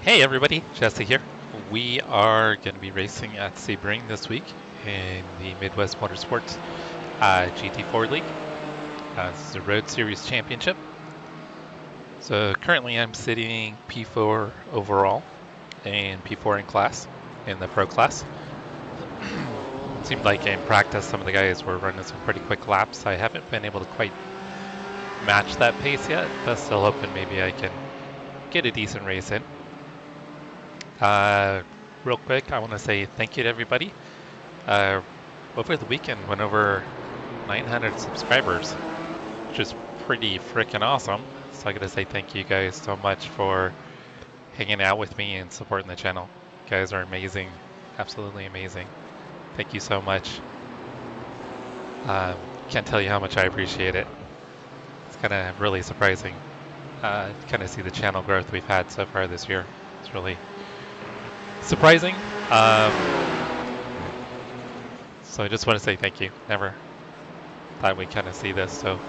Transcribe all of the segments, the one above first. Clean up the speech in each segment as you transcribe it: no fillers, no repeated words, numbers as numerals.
Hey everybody, Jesse here. We are going to be racing at Sebring this week in the Midwest Motorsports GT4 League. This is the Road Series Championship. So currently I'm sitting P4 overall and P4 in class, in the pro class. It seemed like in practice some of the guys were running some pretty quick laps. I haven't been able to quite match that pace yet, but still hoping maybe I can get a decent race in. Real quick, I want to say thank you to everybody. Over the weekend, went over 900 subscribers, which is pretty freaking awesome. So I gotta say thank you guys so much for hanging out with me and supporting the channel. You guys are amazing, absolutely amazing. Thank you so much. Can't tell you how much I appreciate it. It's kind of really surprising to kind of see the channel growth we've had so far this year. It's really surprising. So I just want to say thank you. Never thought we'd kind of see this, so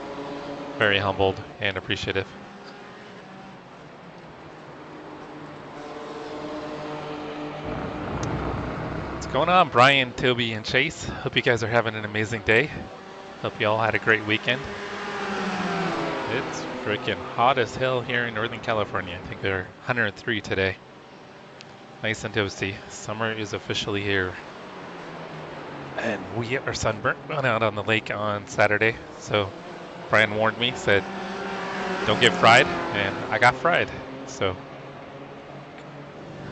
very humbled and appreciative. What's going on, Brian, Toby, and Chase? Hope you guys are having an amazing day. Hope you all had a great weekend. It's freaking hot as hell here in Northern California. I think they're 103 today. Nice and toasty. Summer is officially here. And we are sunburnt. Went out on the lake on Saturday. So Brian warned me, said, don't get fried. And I got fried. So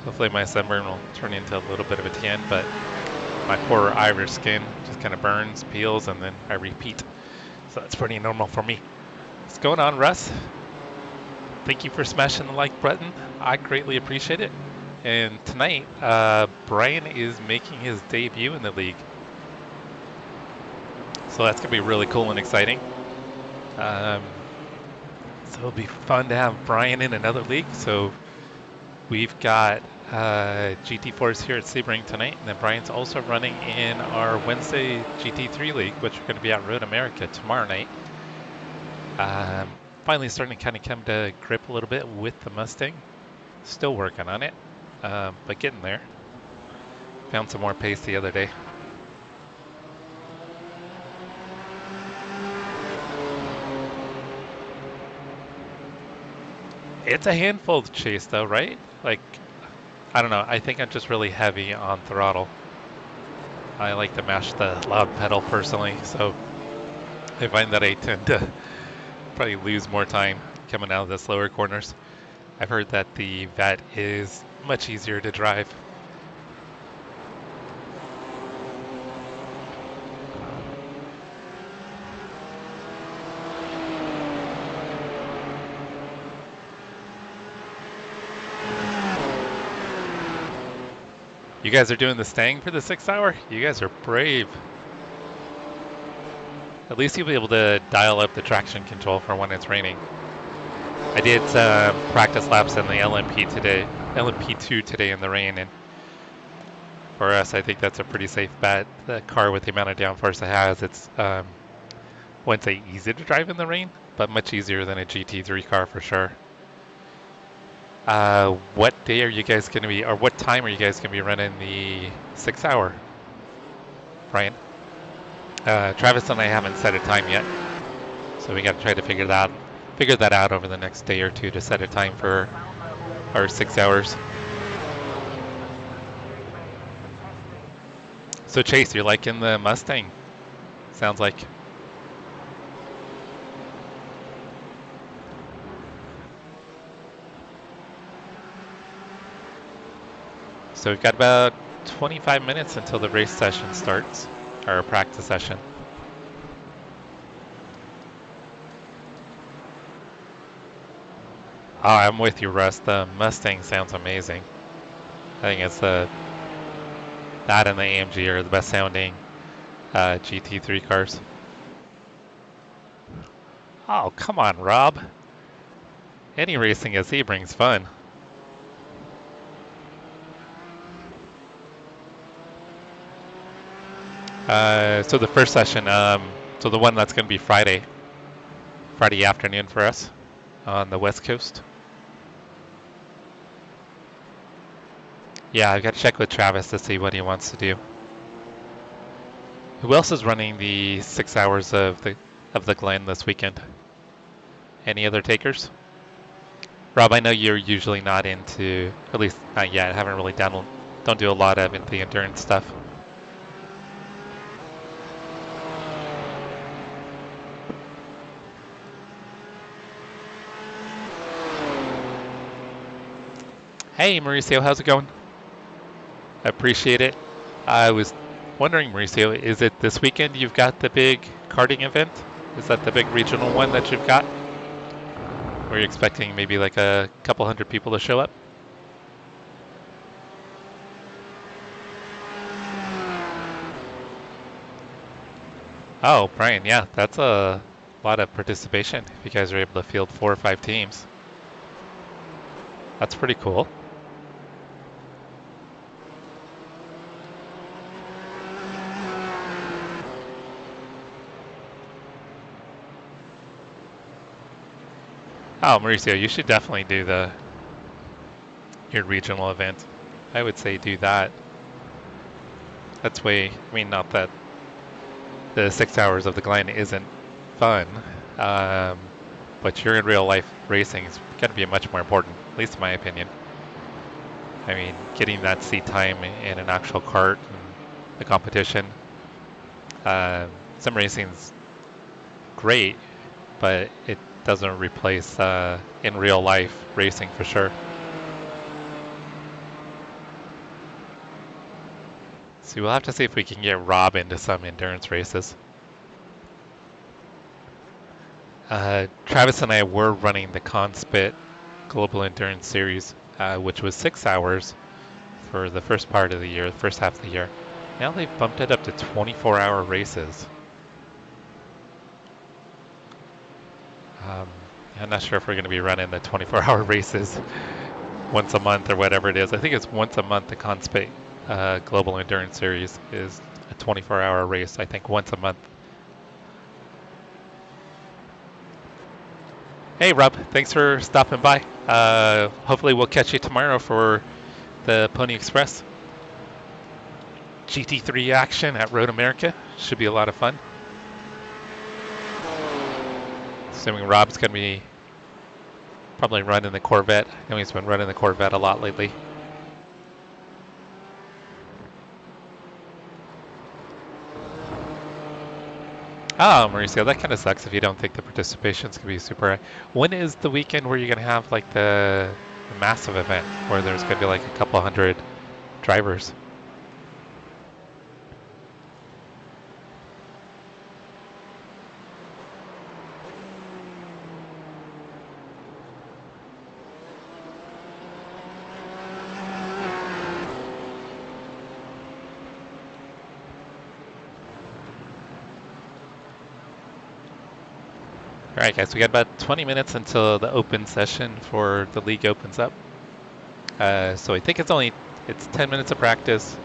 hopefully my sunburn will turn into a little bit of a tan. But my poor Irish skin just kind of burns, peels, and then I repeat. So that's pretty normal for me. What's going on, Russ? Thank you for smashing the like button. I greatly appreciate it. And tonight, Brian is making his debut in the league. So that's going to be really cool and exciting. So it'll be fun to have Brian in another league. So we've got GT4s here at Sebring tonight. And then Brian's also running in our Wednesday GT3 league, which are going to be at Road America tomorrow night. Finally starting to kind of come to grip a little bit with the Mustang. Still working on it. But getting there. Found some more pace the other day. It's a handful to chase though, right? Like, I don't know. I think I'm just really heavy on throttle. I like to mash the loud pedal personally, so I find that I tend to probably lose more time coming out of the slower corners. I've heard that the VAT is much easier to drive. You guys are doing the staying for the 6 hour? You guys are brave. At least you'll be able to dial up the traction control for when it's raining. I did practice laps in the LMP2 today in the rain, and for us, I think that's a pretty safe bet. The car with the amount of downforce it has, it's, I wouldn't say easy to drive in the rain, but much easier than a GT3 car for sure. What day are you guys going to be, or what time are you guys going to be running the 6 hour, Brian? Travis and I haven't set a time yet, so we got to try to figure that out over the next day or two to set a time for our 6 hours. So Chase, you're liking the Mustang, sounds like. So we've got about 25 minutes until the race session starts, our practice session. Oh, I'm with you, Russ. The Mustang sounds amazing. I think it's that and the AMG are the best sounding GT3 cars. Oh, come on, Rob. Any racing at Sebring's fun. So the first session, so the one that's going to be Friday afternoon for us on the West Coast. Yeah, I've got to check with Travis to see what he wants to do. Who else is running the 6 hours of the Glen this weekend? Any other takers? Rob, I know you're usually not into, at least not yet, haven't really don't do a lot of the endurance stuff. Hey, Mauricio, how's it going? I appreciate it. I was wondering, Mauricio, is it this weekend you've got the big karting event? Is that the big regional one that you've got? Were you expecting maybe like a couple hundred people to show up? Oh, Brian, yeah, that's a lot of participation if you guys are able to field 4 or 5 teams. That's pretty cool. Oh, Mauricio, you should definitely do your regional event. I would say do that. That's way, I mean, not that the 6 hours of the Glen isn't fun, but you're in real life racing is going to be much more important, at least in my opinion. I mean, getting that seat time in an actual kart and the competition. Sim racing's great, but it doesn't replace in real life racing for sure. So we'll have to see if we can get Rob into some endurance races. Travis and I were running the Conspit Global Endurance Series, which was 6 hours for the first part of the year, the first half of the year. Now they've bumped it up to 24-hour races. I'm not sure if we're going to be running the 24-hour races once a month or whatever it is. I think it's once a month. The Conspit Global Endurance Series is a 24-hour race, I think once a month. Hey Rob, thanks for stopping by. Hopefully we'll catch you tomorrow for the Pony Express GT3 action at Road America. Should be a lot of fun. Assuming Rob's going to be probably running the Corvette. I know he's been running the Corvette a lot lately. Oh, Mauricio, that kind of sucks if you don't think the participation's going to be super high. When is the weekend where you're going to have like the massive event where there's going to be like a couple hundred drivers? All right, guys, we got about 20 minutes until the open session for the league opens up. So I think it's 10 minutes of practice,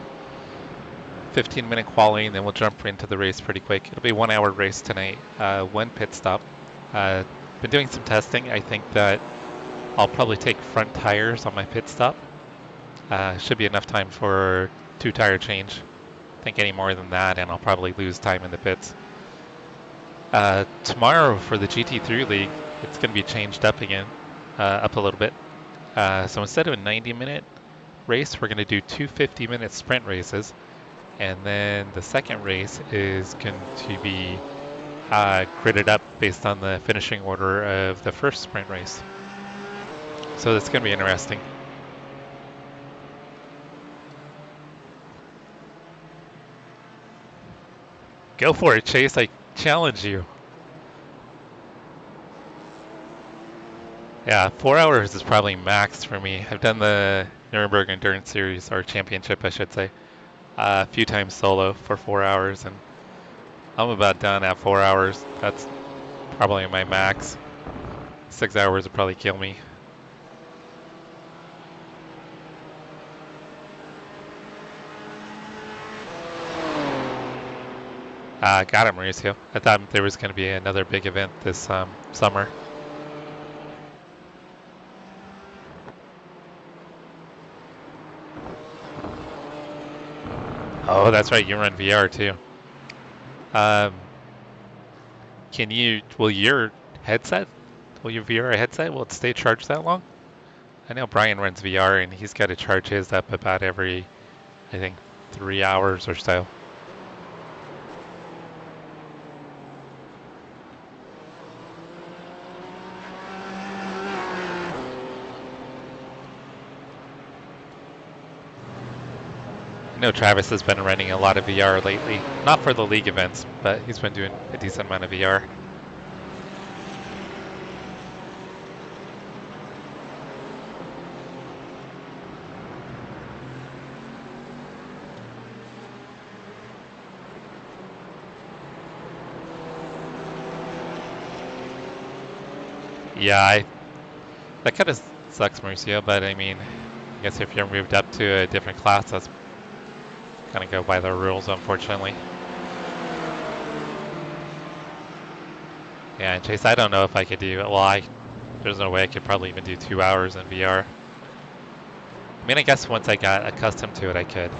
15-minute qualifying, and then we'll jump into the race pretty quick. It'll be a 1-hour race tonight, 1 pit stop. Been doing some testing. I think that I'll probably take front tires on my pit stop. Should be enough time for 2 tire change. I think any more than that, and I'll probably lose time in the pits. Tomorrow for the GT3 League, it's going to be changed up again, up a little bit. So instead of a 90-minute race, we're going to do 2 50-minute sprint races. And then the second race is going to be gridded up based on the finishing order of the first sprint race. So that's going to be interesting. Go for it, Chase. I challenge you. Yeah, 4 hours is probably max for me. I've done the Nuremberg Endurance Series, or Championship, I should say, a few times solo for 4 hours, and I'm about done at 4 hours. That's probably my max. 6 hours would probably kill me. Got it, Mauricio. I thought there was going to be another big event this summer. Oh, that's right. You run VR too. Um, will your VR headset, will it stay charged that long? I know Brian runs VR and he's got to charge his up about every, I think, 3 hours or so. I know Travis has been running a lot of VR lately. Not for the league events, but he's been doing a decent amount of VR. Yeah, that kind of sucks, Mauricio, but I mean, I guess if you're moved up to a different class, that's kind of go by the rules, unfortunately. Yeah, and Chase, I don't know if I could do it. Well, there's no way I could probably even do 2 hours in VR. I mean, I guess once I got accustomed to it, I could.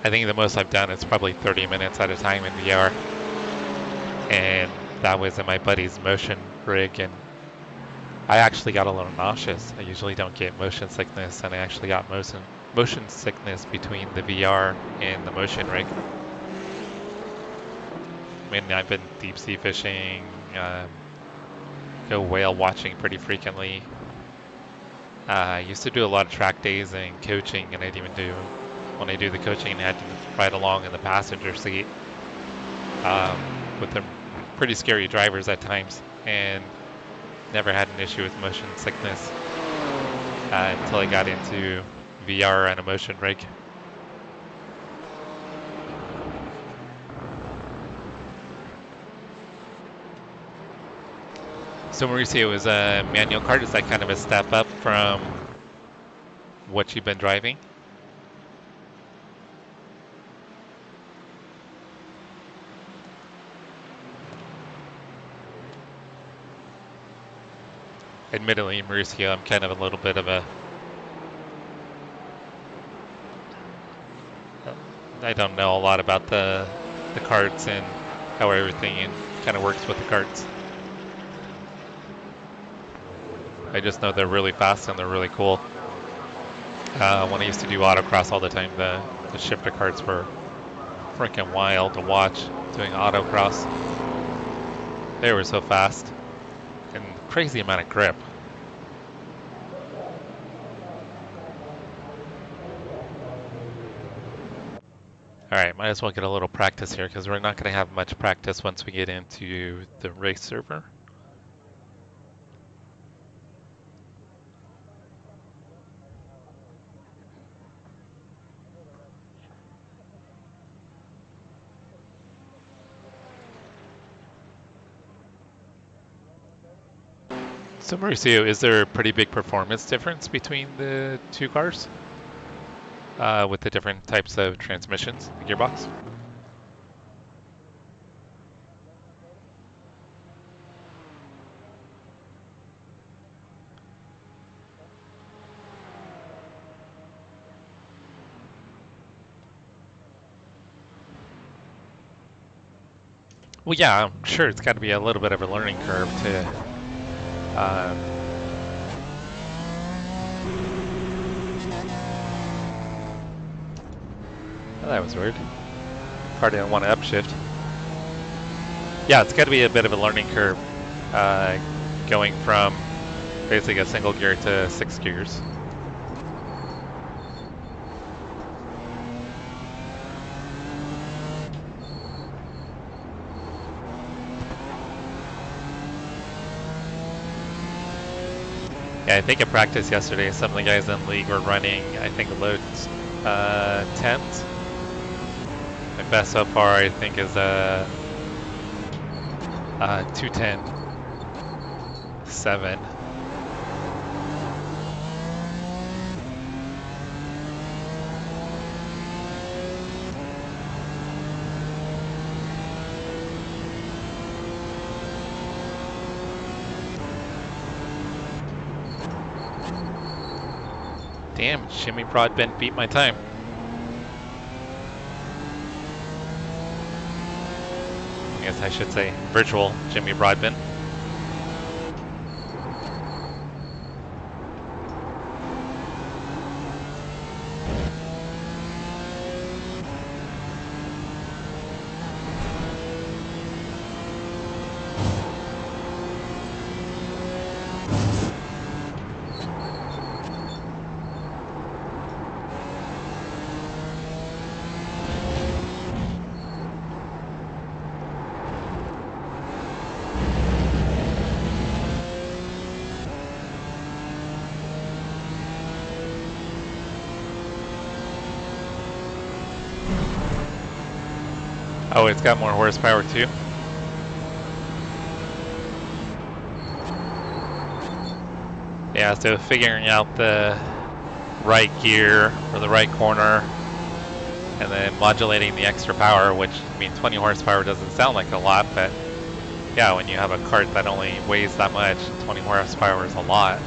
I think the most I've done is probably 30 minutes at a time in VR. And that was in my buddy's motion rig, and I actually got a little nauseous. I usually don't get motion sickness, and I actually got motion sickness between the VR and the motion rig. I mean, I've been deep sea fishing, go whale watching pretty frequently. I used to do a lot of track days and coaching, and when I do the coaching, I had to ride along in the passenger seat with the pretty scary drivers at times, and never had an issue with motion sickness until I got into VR and a motion rig. So Mauricio, is a manual kart, is that kind of a step up from what you've been driving? Admittedly, Mauricio, I'm kind of a little bit of I don't know a lot about the karts and how everything kind of works with the karts. I just know they're really fast and they're really cool. When I used to do autocross all the time, the shifter karts were freaking wild to watch doing autocross. They were so fast and crazy amount of grip. All right, might as well get a little practice here because we're not going to have much practice once we get into the race server. So Mauricio, is there a pretty big performance difference between the two cars with the different types of transmissions, the gearbox? Well, yeah, I'm sure it's got to be a little bit of a learning curve to oh, that was weird. Car didn't want to upshift. Yeah, it's got to be a bit of a learning curve going from basically a single gear to 6 gears. Yeah, I think in practice yesterday, some of the guys in the league were running, I think, low 10s. My best so far, I think, is 210.7. Damn, Jimmy Broadbent beat my time. I guess I should say virtual Jimmy Broadbent. Oh, it's got more horsepower too. Yeah, so figuring out the right gear for the right corner and then modulating the extra power, which, I mean, 20 horsepower doesn't sound like a lot, but yeah, when you have a kart that only weighs that much, 20 horsepower is a lot.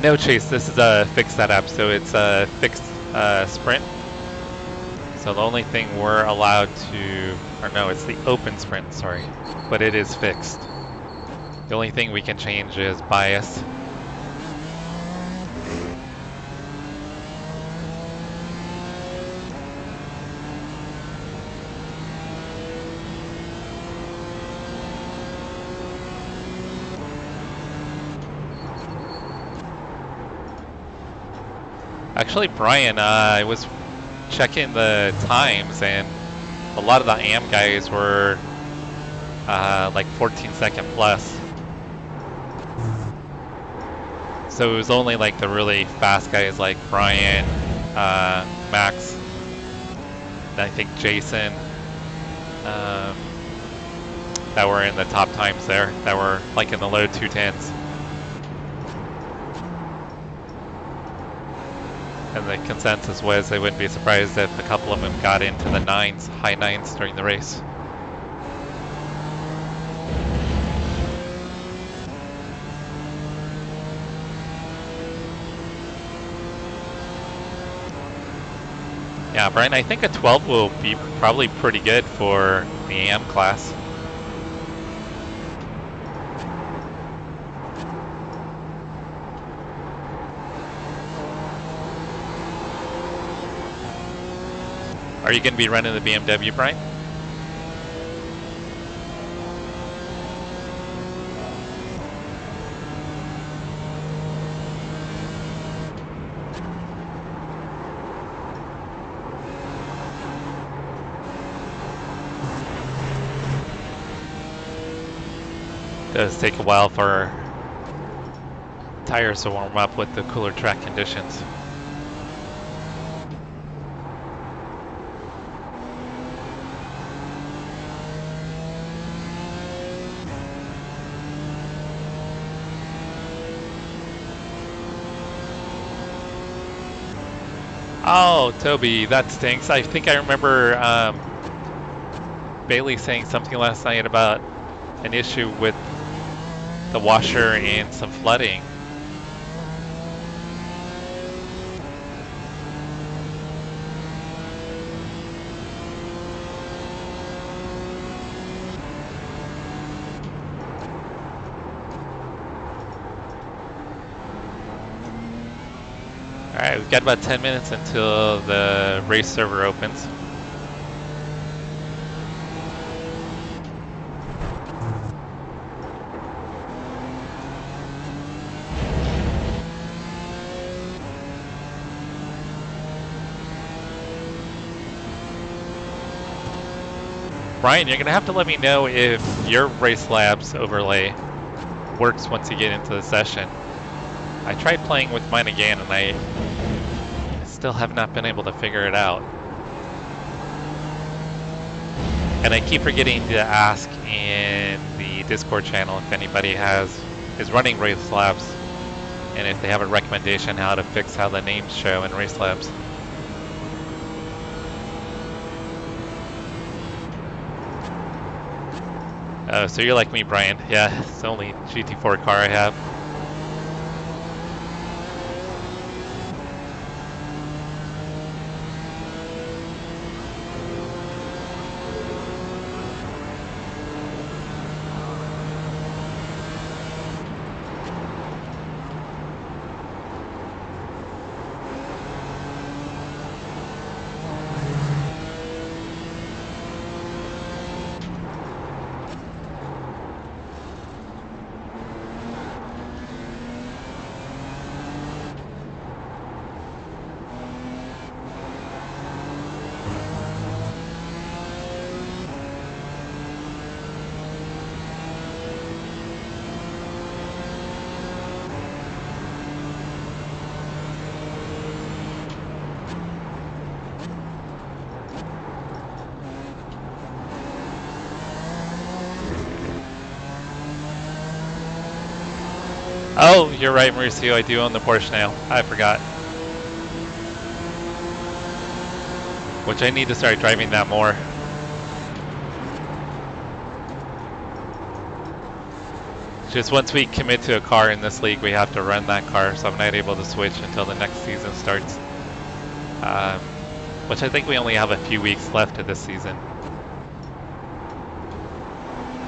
No, Chase, this is a fixed setup, so it's a fixed sprint. So the only thing we're allowed to, or no, it's the open sprint, sorry, but it is fixed. The only thing we can change is bias. Actually, Brian, I was checking the times, and a lot of the AM guys were like 14-second plus. So it was only like the really fast guys like Brian, Max, and I think Jason, that were in the top times there, that were like in the low 210s. And the consensus was they wouldn't be surprised if a couple of them got into the nines, high nines during the race. Yeah, Brian, I think a 12 will be probably pretty good for the AM class. Are you going to be running the BMW, Brian? It does take a while for tires to warm up with the cooler track conditions. Oh, Toby, that stinks. I think I remember Bailey saying something last night about an issue with the washer and some flooding. Alright, we've got about 10 minutes until the race server opens. Brian, you're going to have to let me know if your Race Labs overlay works once you get into the session. I tried playing with mine again and I still have not been able to figure it out. And I keep forgetting to ask in the Discord channel if anybody is running Race Labs and if they have a recommendation how to fix how the names show in Race Labs. Oh, so you're like me, Brian. Yeah, it's the only GT4 car I have. Oh, you're right, Mauricio. I do own the Porsche now. I forgot. Which I need to start driving that more. Just once we commit to a car in this league, we have to run that car, so I'm not able to switch until the next season starts. Which I think we only have a few weeks left of this season.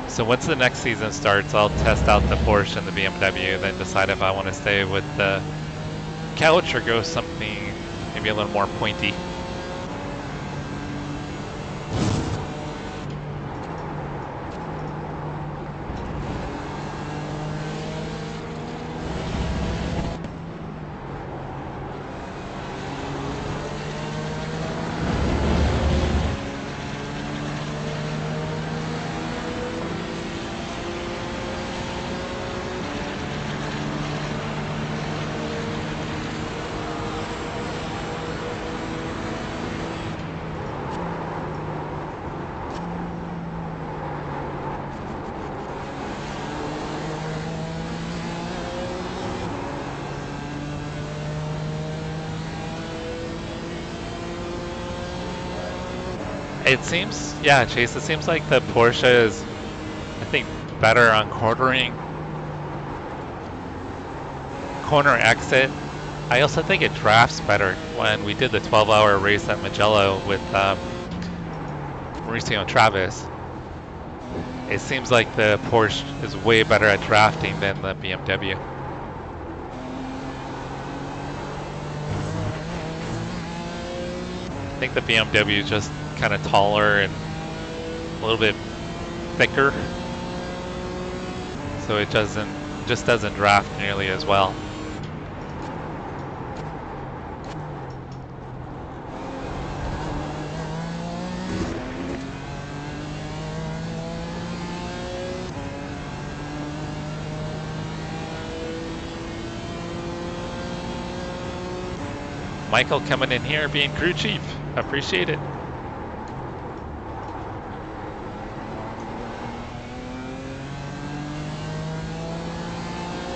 So once the next season starts, I'll test out the Porsche and the BMW, then decide if I want to stay with the couch or go something maybe a little more pointy. It seems, yeah, Chase, it seems like the Porsche is, I think, better on corner exit. I also think it drafts better. When we did the 12-hour race at Mugello with Mauricio and Travis, it seems like the Porsche is way better at drafting than the BMW. I think the BMW is just kind of taller and a little bit thicker, so it just doesn't draft nearly as well. Michael coming in here being crew chief, appreciate it.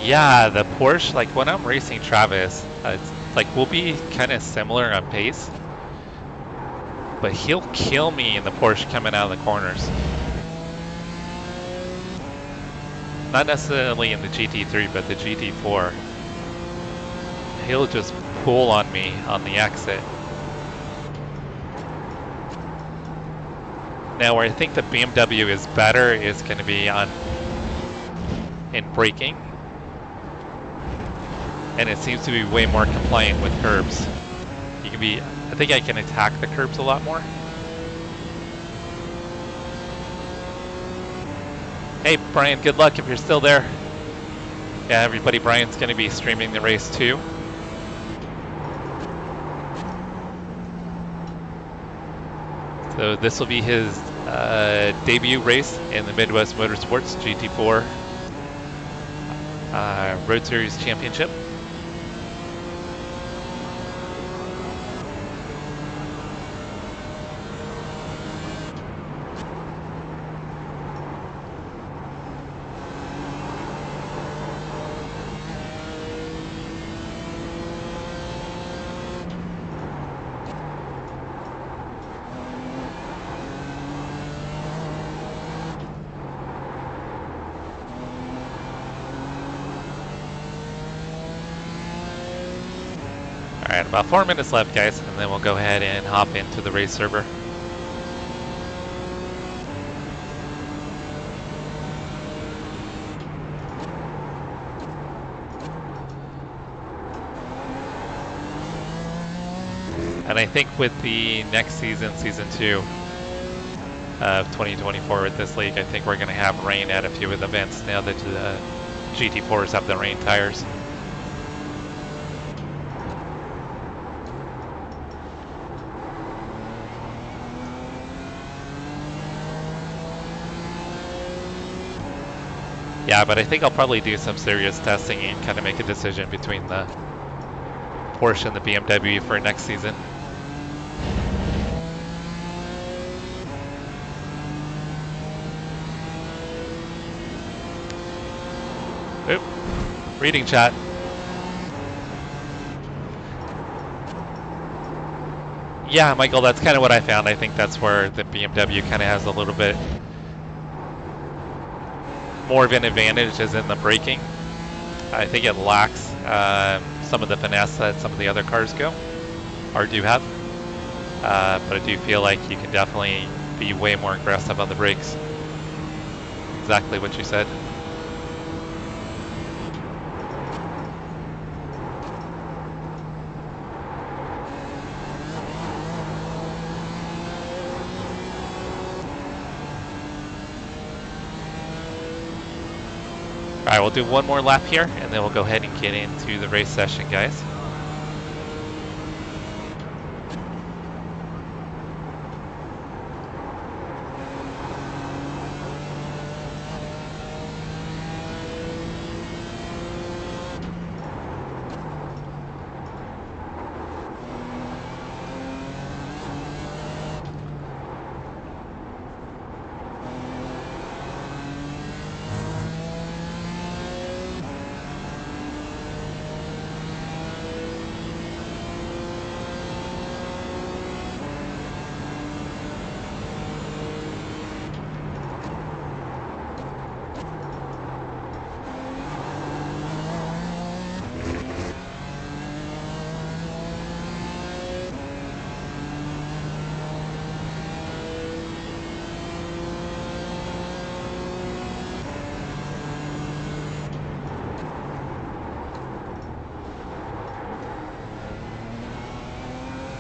Yeah, the Porsche, like when I'm racing Travis, it's like we'll be kind of similar on pace, but he'll kill me in the Porsche coming out of the corners. Not necessarily in the GT3, but the GT4. He'll just pull on me on the exit. Now where I think the BMW is better is going to be in braking. And it seems to be way more compliant with curbs. I think I can attack the curbs a lot more. Hey Brian, good luck if you're still there. Yeah, everybody, Brian's gonna be streaming the race too. So this will be his debut race in the Midwest Motorsports GT4 Road Series Championship. All right, about 4 minutes left, guys, and then we'll go ahead and hop into the race server. And I think with the next season, season 2 of 2024 with this league, I think we're going to have rain at a few of the events now that the GT4s have the rain tires. Yeah, but I think I'll probably do some serious testing and kind of make a decision between the Porsche and the BMW for next season. Oop, reading chat. Yeah, Michael, that's kind of what I found. I think that's where the BMW kind of has a little bit more of an advantage is in the braking. I think it lacks some of the finesse that some of the other cars go or do have. But I do feel like you can definitely be way more aggressive on the brakes. Exactly what you said. All right, we'll do one more lap here, and then we'll go ahead and get into the race session, guys.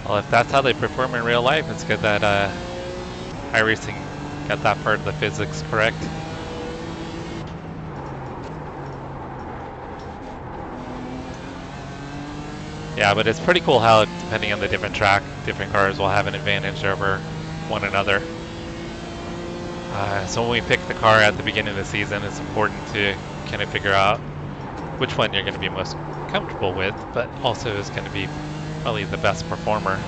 Well, if that's how they perform in real life, it's good that iRacing got that part of the physics correct. Yeah, but it's pretty cool how, depending on the different track, different cars will have an advantage over one another. So when we pick the car at the beginning of the season, it's important to kind of figure out which one you're going to be most comfortable with, but also is going to be probably the best performer.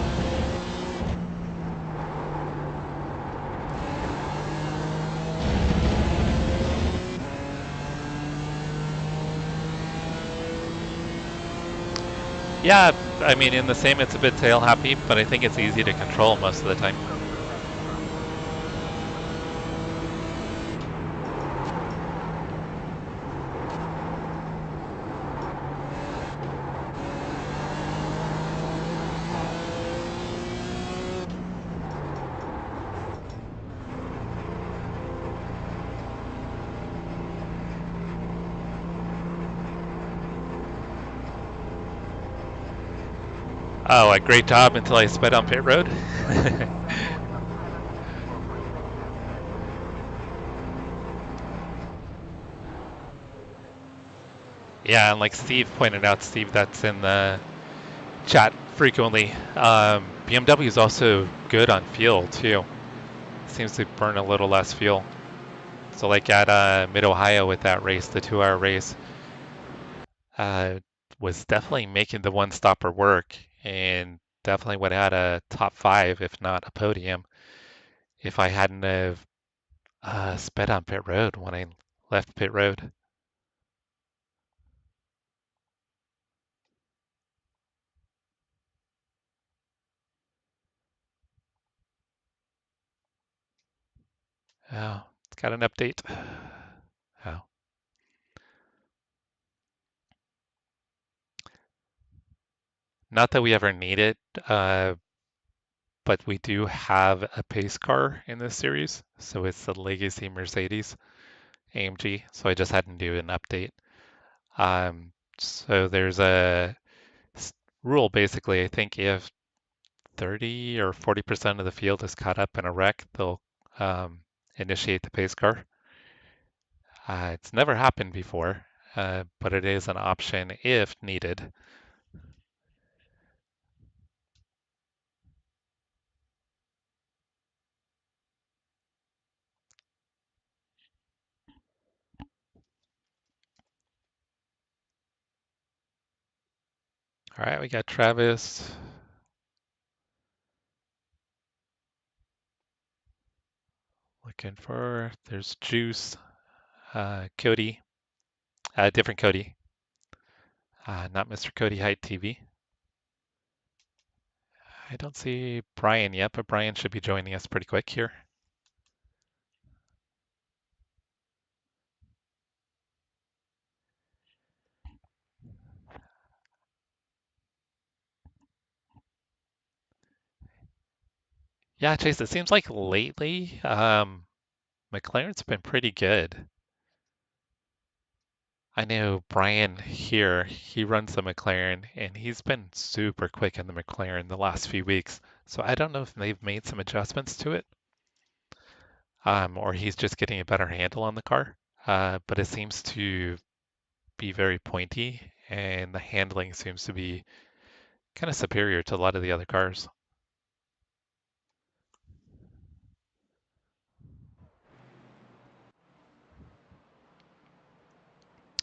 Yeah, I mean, in the same, it's a bit tail happy, but I think it's easy to control most of the time. Oh, a great job until I sped on pit road. Yeah, and like Steve pointed out, Steve, that's in the chat frequently. BMW is also good on fuel too. Seems to burn a little less fuel. So like at Mid-Ohio with that race, the 2-hour race, was definitely making the one-stopper work and definitely would have had a top 5, if not a podium, if I hadn't have sped on pit road when I left pit road. Oh, it's got an update. Oh. Not that we ever need it, but we do have a pace car in this series. So it's the Legacy Mercedes-AMG. So I just had to do an update. So there's a rule basically. I think if 30 or 40% of the field is caught up in a wreck, they'll initiate the pace car. It's never happened before, but it is an option if needed. All right, we got Travis. Looking for, there's Juice, Cody, different Cody, not Mr. Cody Height TV. I don't see Brian yet, but Brian should be joining us pretty quick here. Yeah, Chase, it seems like lately, McLaren's been pretty good. I know Brian here, he runs the McLaren, and he's been super quick in the McLaren the last few weeks. So I don't know if they've made some adjustments to it, or he's just getting a better handle on the car. But it seems to be very pointy, and the handling seems to be kind of superior to a lot of the other cars.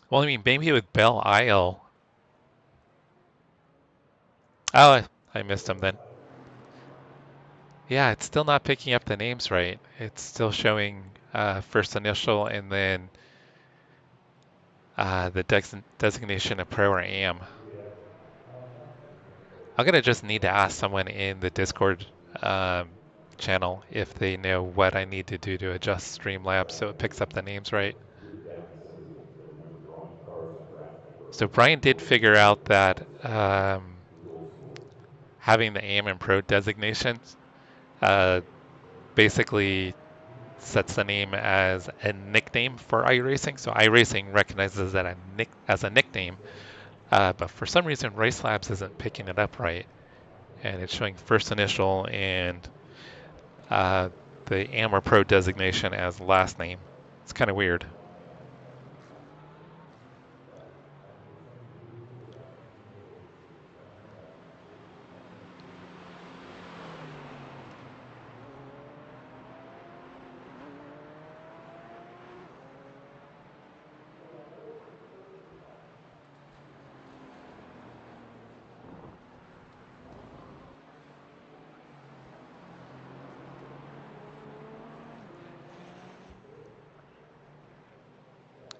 Well, I mean, maybe with Belle Isle. Oh, I missed him then. Yeah, it's still not picking up the names right. It's still showing first initial and then the designation of pro or am. I'm gonna just need to ask someone in the Discord um, channel if they know what I need to do to adjust Streamlabs so it picks up the names right. So Brian did figure out that having the AM and Pro designations uh, basically sets the name as a nickname for iRacing. So iRacing recognizes that as a nickname, but for some reason Race Labs isn't picking it up right, and it's showing first initial and uh, the AM or Pro designation as last name. It's kind of weird.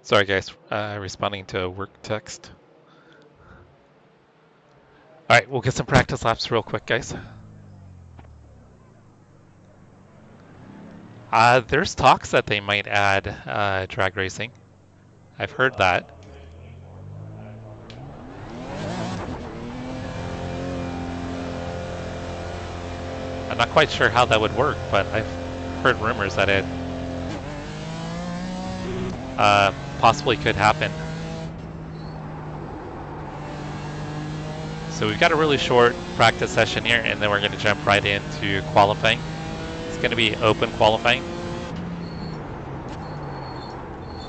Sorry guys, responding to a work text. All right, we'll get some practice laps real quick, guys. There's talks that they might add drag racing. I've heard that. I'm not quite sure how that would work, but I've heard rumors that it possibly could happen. So we've got a really short practice session here, and then we're going to jump right into qualifying. It's going to be open qualifying.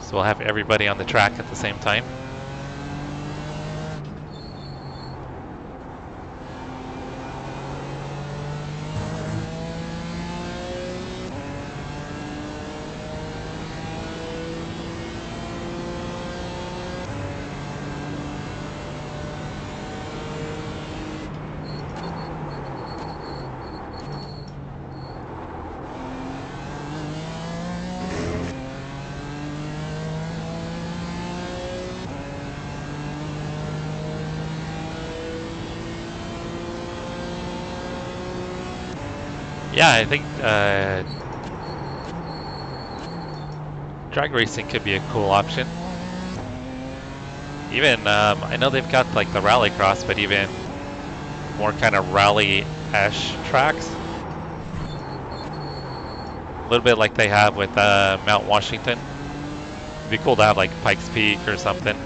So we'll have everybody on the track at the same time. Yeah, I think drag racing could be a cool option. Even I know they've got like the rallycross, but even more kind of rally-esh tracks. A little bit like they have with Mount Washington. It'd be cool to have like Pikes Peak or something.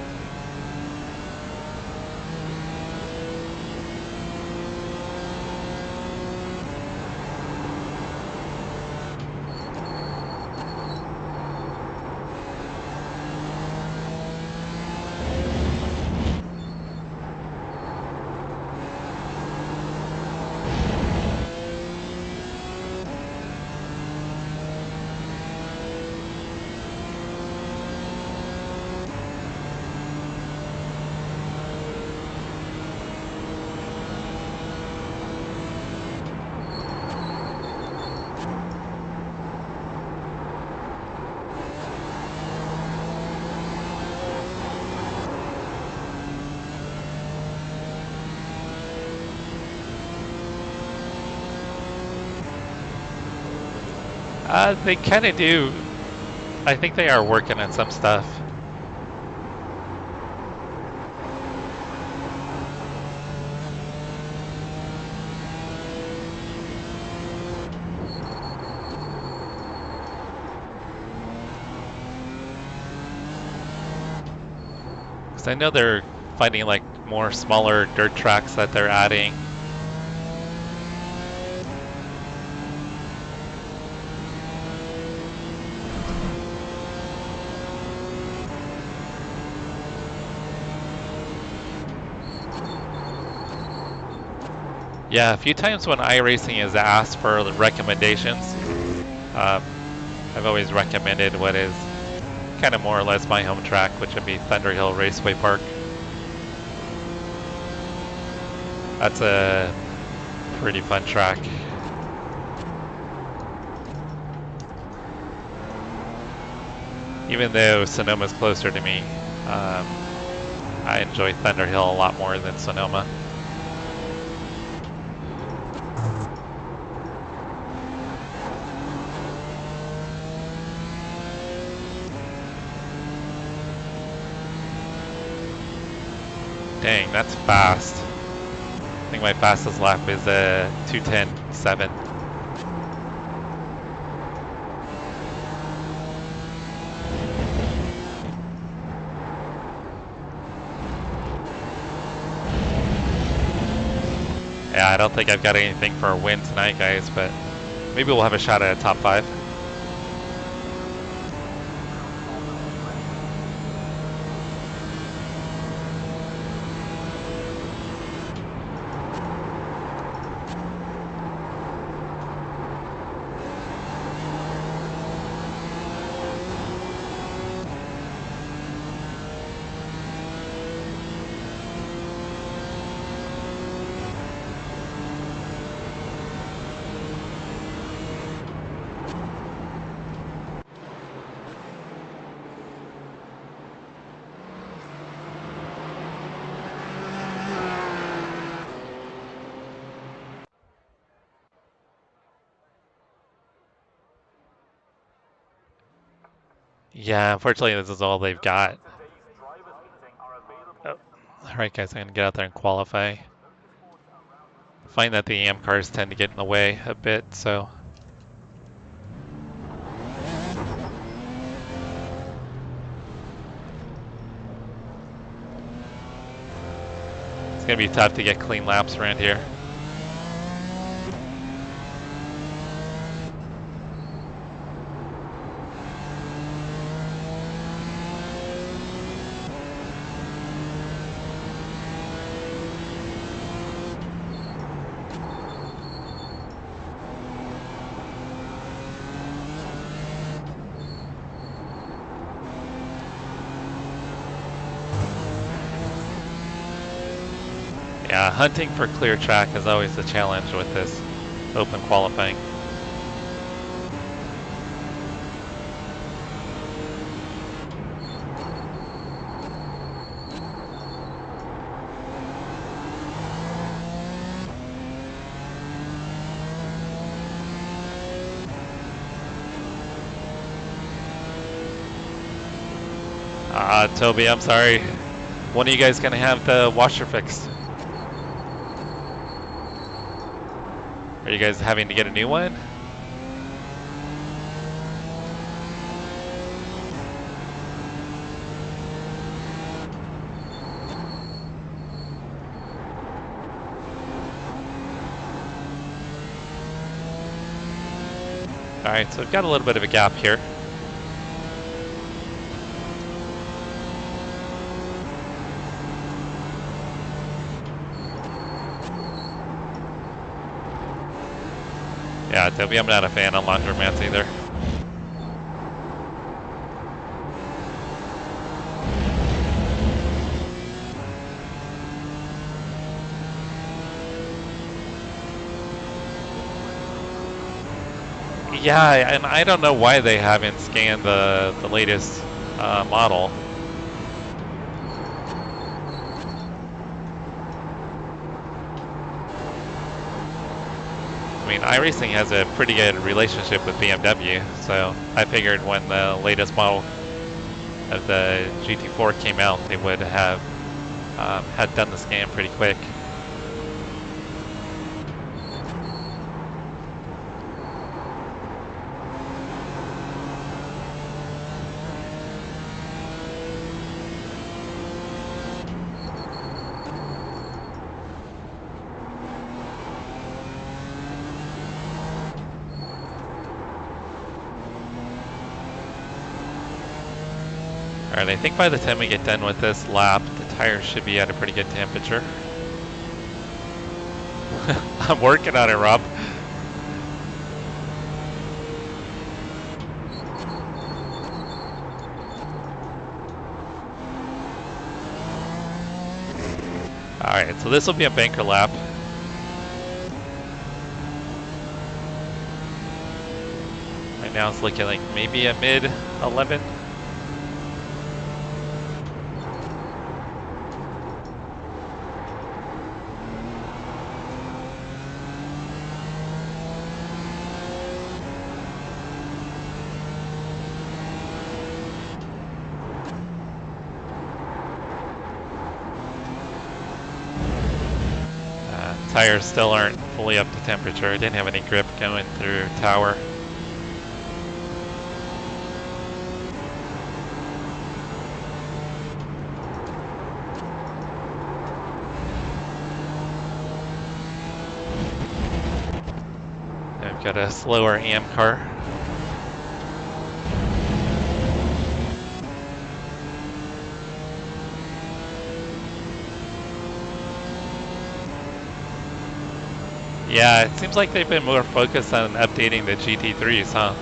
They kind of do. I think they are working on some stuff. Because I know they're finding like more smaller dirt tracks that they're adding. Yeah, a few times when iRacing has asked for recommendations, I've always recommended what is kind of more or less my home track, which would be Thunderhill Raceway Park. That's a pretty fun track. Even though Sonoma's closer to me, I enjoy Thunderhill a lot more than Sonoma. Dang, that's fast. I think my fastest lap is 2:10.7. Yeah, I don't think I've got anything for a win tonight, guys, but maybe we'll have a shot at a top 5. Yeah, unfortunately this is all they've got. Oh. Alright guys, I'm going to get out there and qualify. I find that the AM cars tend to get in the way a bit, so... it's going to be tough to get clean laps around here. Yeah, hunting for clear track is always the challenge with this open qualifying. Toby, I'm sorry. When are you guys gonna have the washer fixed? Are you guys having to get a new one? Alright, so we've got a little bit of a gap here. Yeah, Toby, I'm not a fan of laundromats either. Yeah, and I don't know why they haven't scanned the latest model. I mean, iRacing has a pretty good relationship with BMW, so I figured when the latest model of the GT4 came out, they would have had done the scan pretty quick. Alright, I think by the time we get done with this lap, the tires should be at a pretty good temperature. I'm working on it, Rob. Alright, so this will be a banker lap. Right now it's looking like maybe a mid 11. Tires still aren't fully up to temperature. I didn't have any grip going through tower. I've got a slower AM car. Yeah, it seems like they've been more focused on updating the GT3s, huh?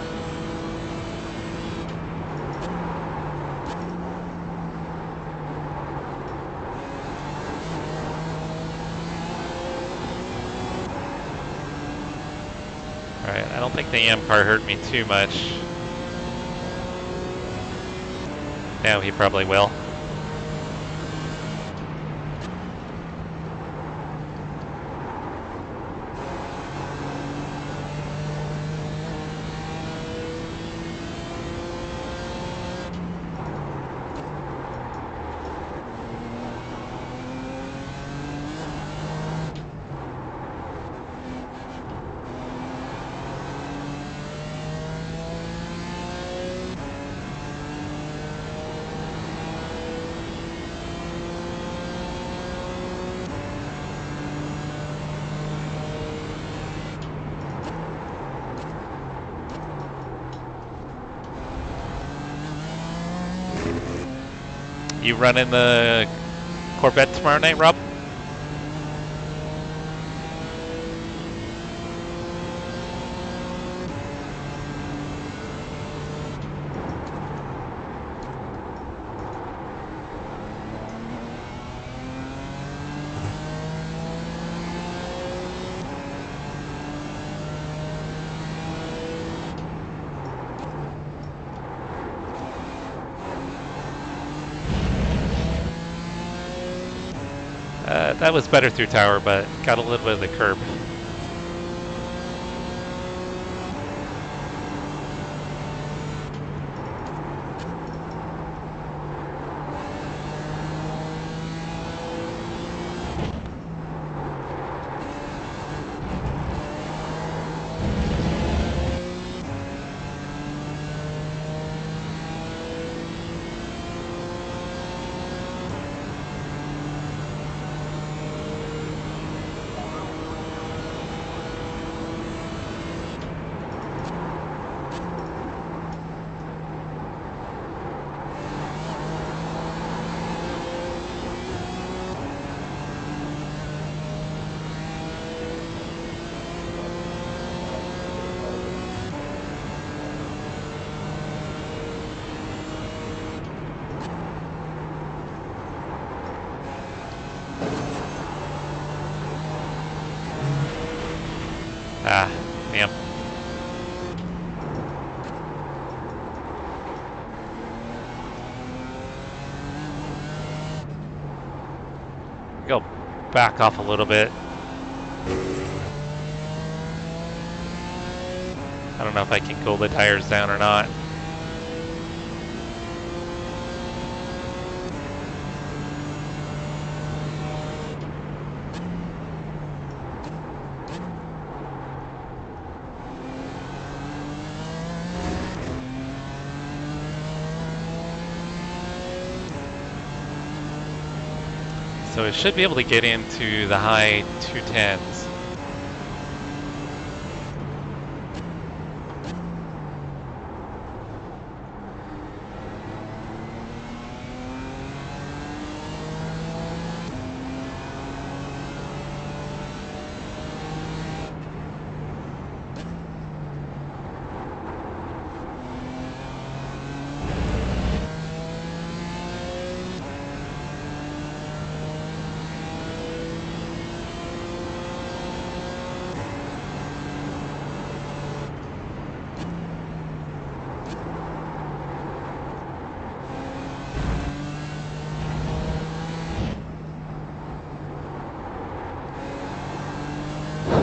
Alright, I don't think the AM car hurt me too much. Now he probably will. You running the Corvette tomorrow night, Rob? That was better through tower, but got a little bit of the curb. Ah, damn. Go back off a little bit. I don't know if I can cool the tires down or not. So it should be able to get into the high 210s.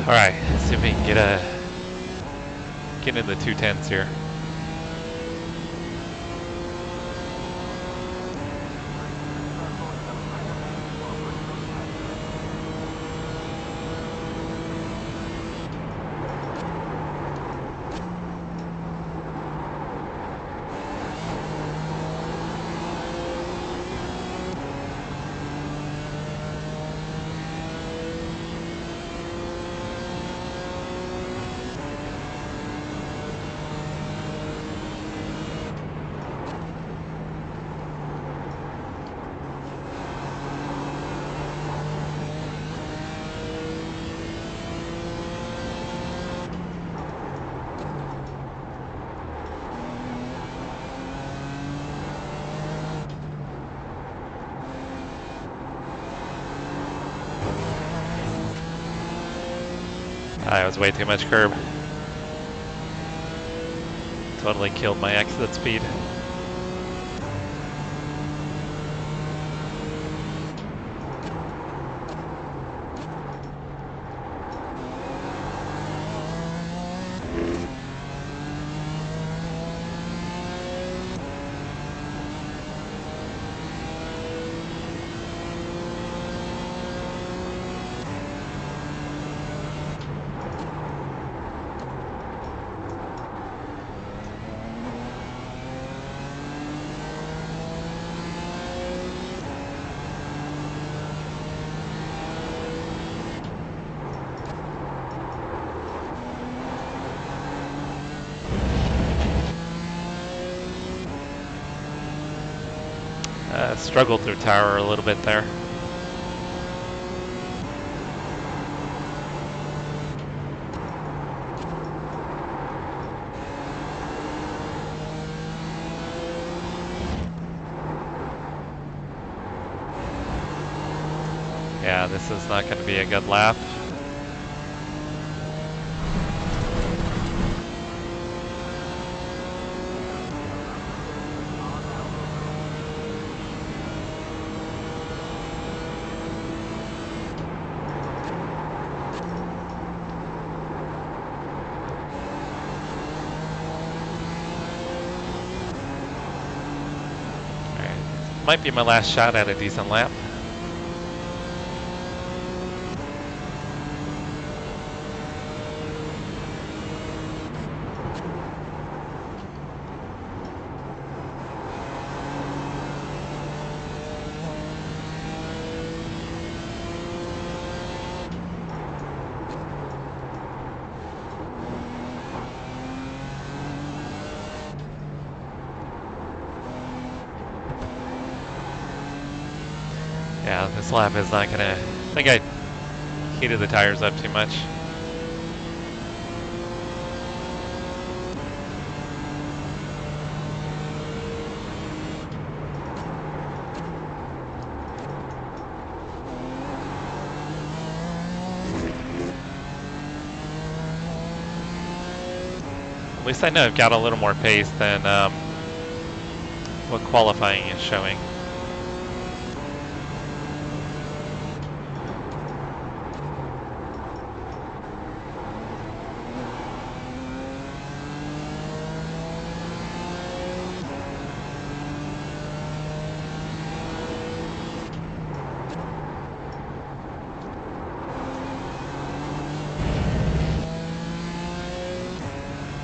All right, let's see if we can get into the 210s here. That was way too much curb. Totally killed my exit speed. Struggled through tower a little bit there. Yeah, this is not going to be a good lap. Might be my last shot at a decent lap. Yeah, this lap is not gonna, I think I heated the tires up too much. least I know I've got a little more pace than what qualifying is showing.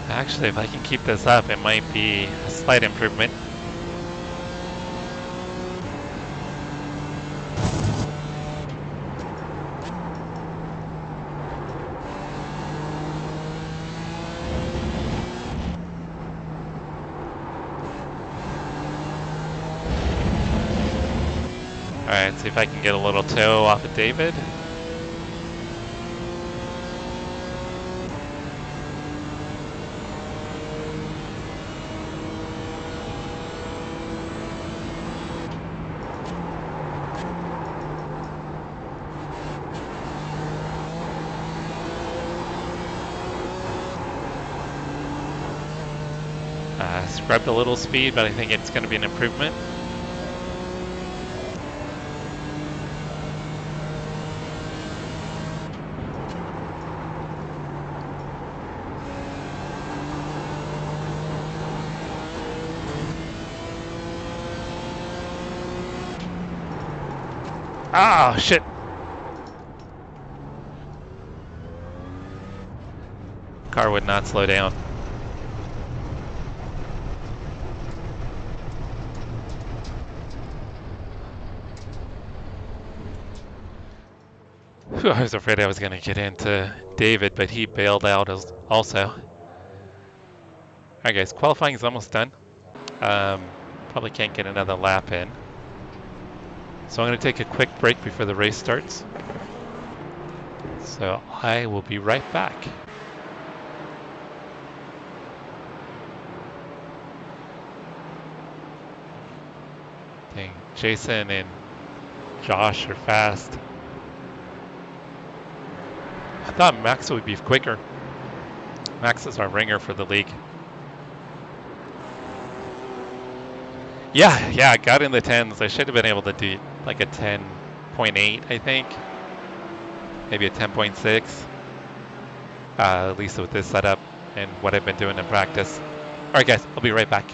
Actually, if I can keep this up, it might be a slight improvement. Alright, see if I can get a little toe off of David. Scrubbed a little speed, but I think it's going to be an improvement. Ah, shit. Car would not slow down. Whew, I was afraid I was going to get into David, but he bailed out also. Alright guys, qualifying is almost done. Probably can't get another lap in. So I'm going to take a quick break before the race starts. So I will be right back. Dang, Jason and Josh are fast. I thought Max would be quicker. Max is our ringer for the league. Yeah, I got in the 10s. I should have been able to do like a 10.8, I think. Maybe a 10.6. At least with this setup and what I've been doing in practice. All right, guys, I'll be right back.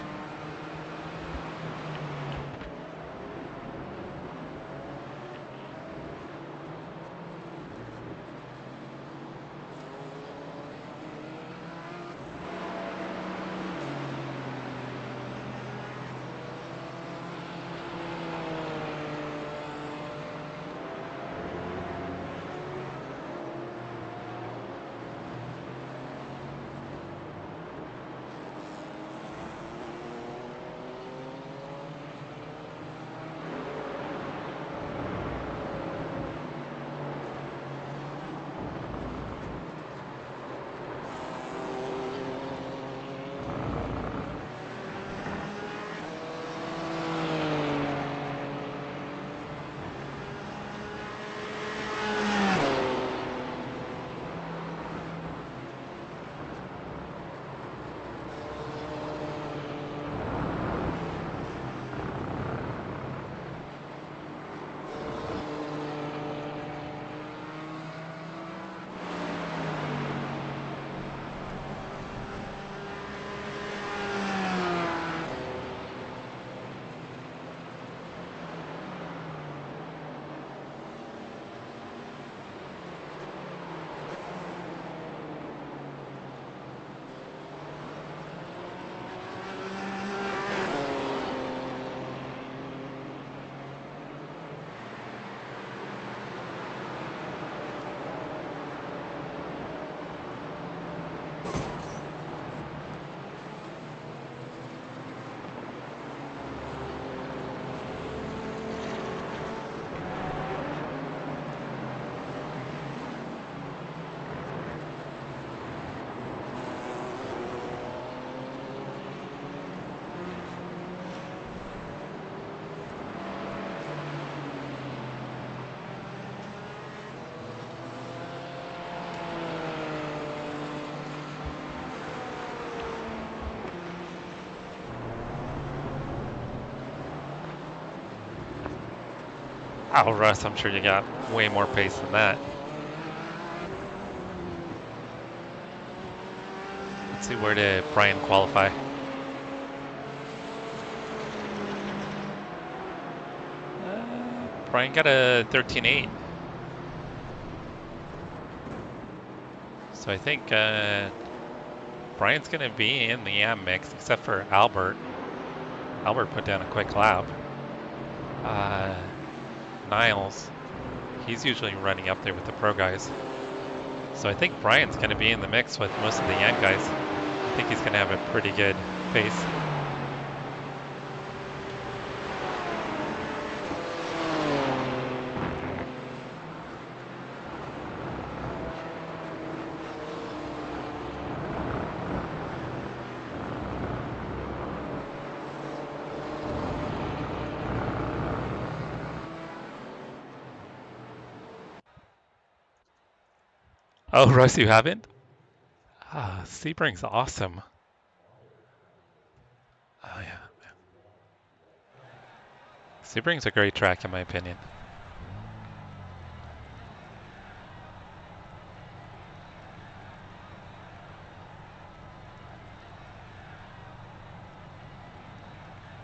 Oh, Russ, I'm sure you got way more pace than that. Let's see, where did Brian qualify? Brian got a 13.8. So I think Brian's going to be in the AM mix, except for Albert. Albert put down a quick lap. Niles, he's usually running up there with the pro guys. So I think Brian's going to be in the mix with most of the young guys. I think he's going to have a pretty good pace. Oh, Russ, you haven't? Sebring's awesome. Oh, yeah. Sebring's a great track, in my opinion.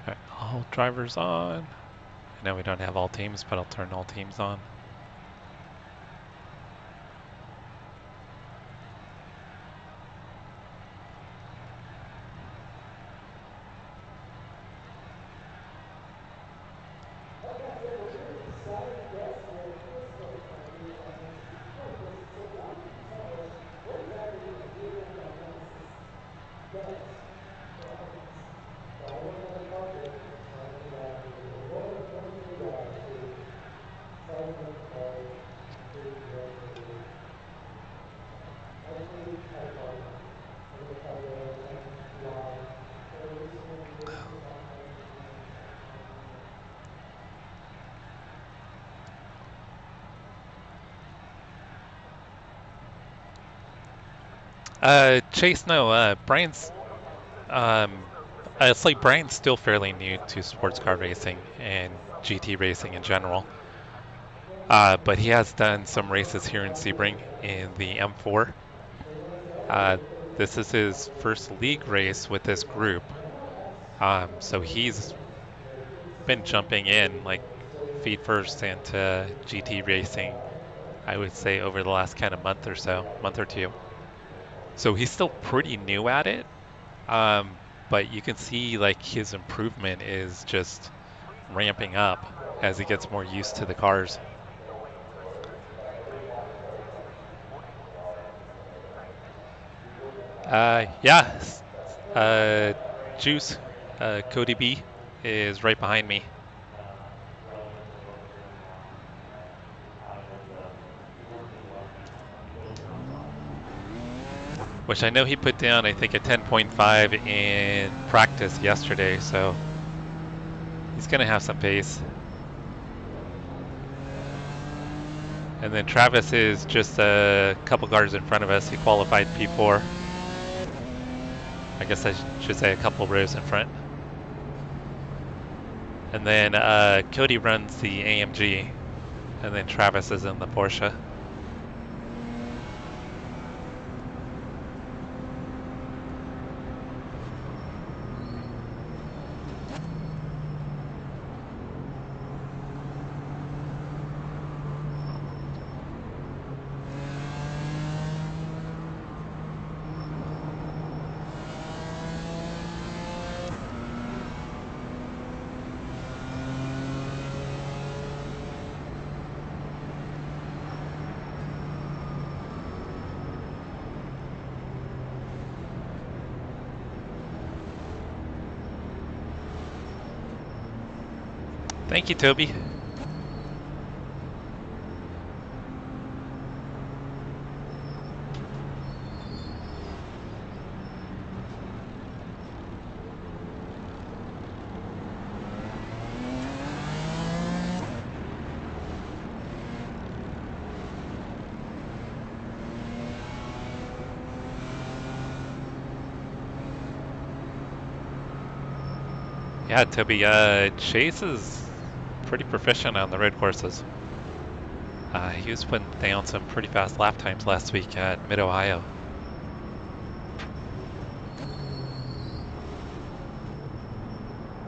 All right, all drivers on. I know we don't have all teams, but I'll turn all teams on. Chase, no, Brian's, it's like Brian's still fairly new to sports car racing and GT racing in general. But he has done some races here in Sebring in the M4. Uh, this is his first league race with this group. So he's been jumping in like feet first into GT racing, I would say over the last kind of month or so, month or two. So he's still pretty new at it. But you can see like his improvement is just ramping up as he gets more used to the cars. Yeah, uh, Juice, Cody B is right behind me. Which I know he put down, I think, a 10.5 in practice yesterday, so he's going to have some pace. And then Travis is just a couple cars in front of us. He qualified P4. I guess I should say a couple rows in front. And then Cody runs the AMG, and then Travis is in the Porsche. Thank you, Toby. Yeah, Toby, Chase is pretty proficient on the road courses. He was putting down some pretty fast lap times last week at Mid-Ohio.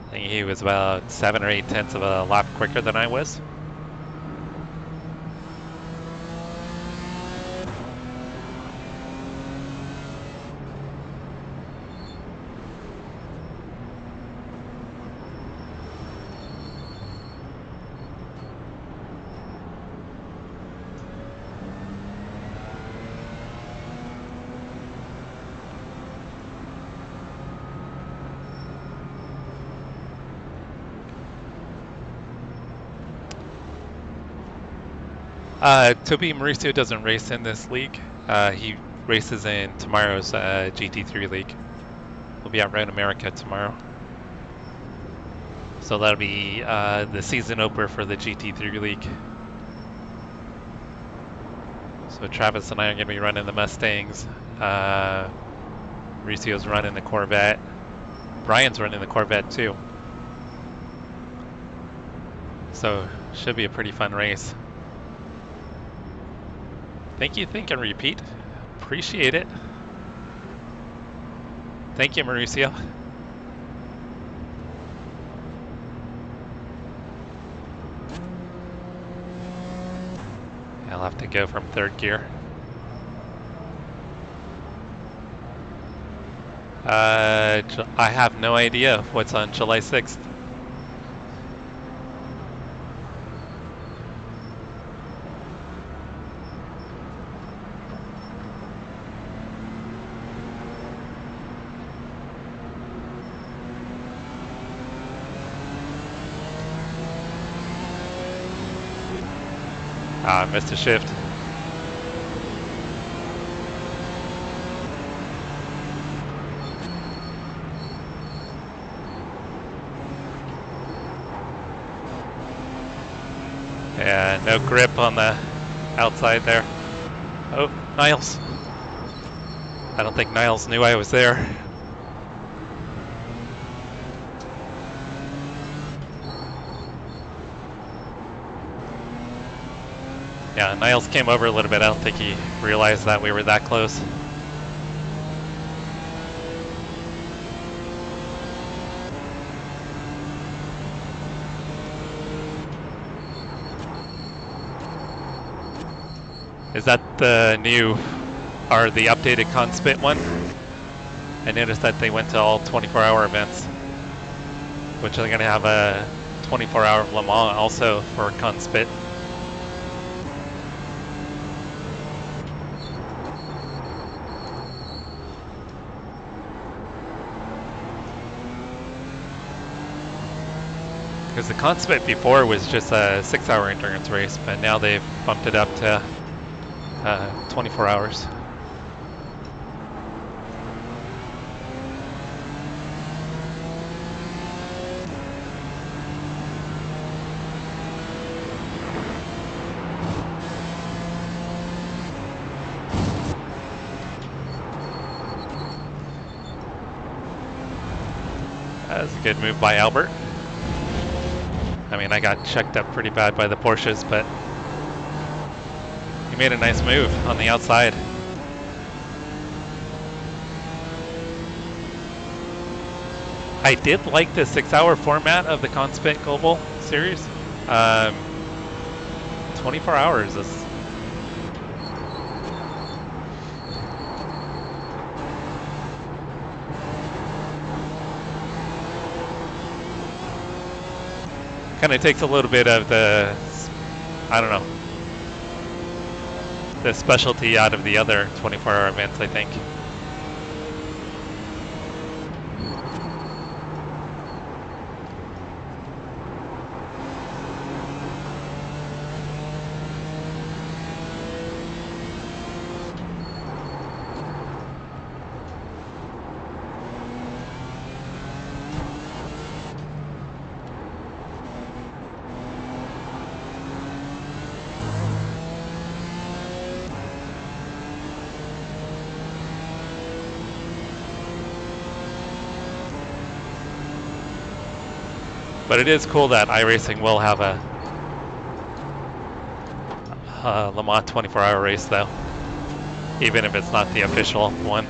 I think he was about 7 or 8 tenths of a lap quicker than I was. Toby Mauricio doesn't race in this league. He races in tomorrow's GT3 league. We'll be out Road America tomorrow. So that'll be the season opener for the GT3 league. So Travis and I are going to be running the Mustangs. Mauricio's running the Corvette. Brian's running the Corvette too. So should be a pretty fun race. Thank you, think and repeat. Appreciate it. Thank you, Mauricio. I'll have to go from third gear. I have no idea what's on July 6th. I missed a shift. Yeah, no grip on the outside there. Oh, Niles. I don't think Niles knew I was there. Yeah, Niles came over a little bit. I don't think he realized that we were that close. Is that the new, or the updated Conspit one? I noticed that they went to all 24-hour events, which are going to have a 24-hour Le Mans also for Conspit. Because the Conspit before was just a 6-hour endurance race, but now they've bumped it up to 24 hours. That was a good move by Albert. I mean, I got checked up pretty bad by the Porsches, but he made a nice move on the outside. I did like the 6-hour format of the Conspit Global Series. 24 hours is... kind of takes a little bit of the, I don't know, the specialty out of the other 24-hour events, I think. But it is cool that iRacing will have a Le Mans 24-hour race, though, even if it's not the official one.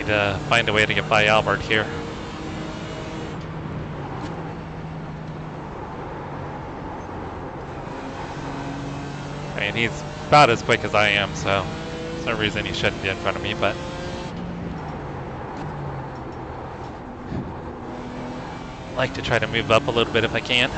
To find a way to get by Albert here. And he's about as quick as I am, so there's no reason he shouldn't be in front of me, but I like to try to move up a little bit if I can.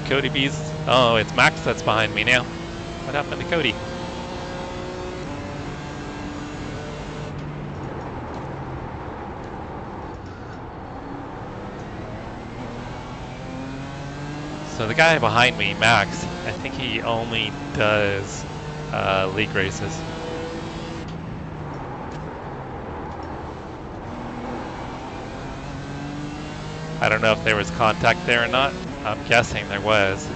Cody B's. Oh, it's Max that's behind me now. What happened to Cody? So the guy behind me, Max, I think he only does league races. I don't know if there was contact there or not. I'm guessing there was.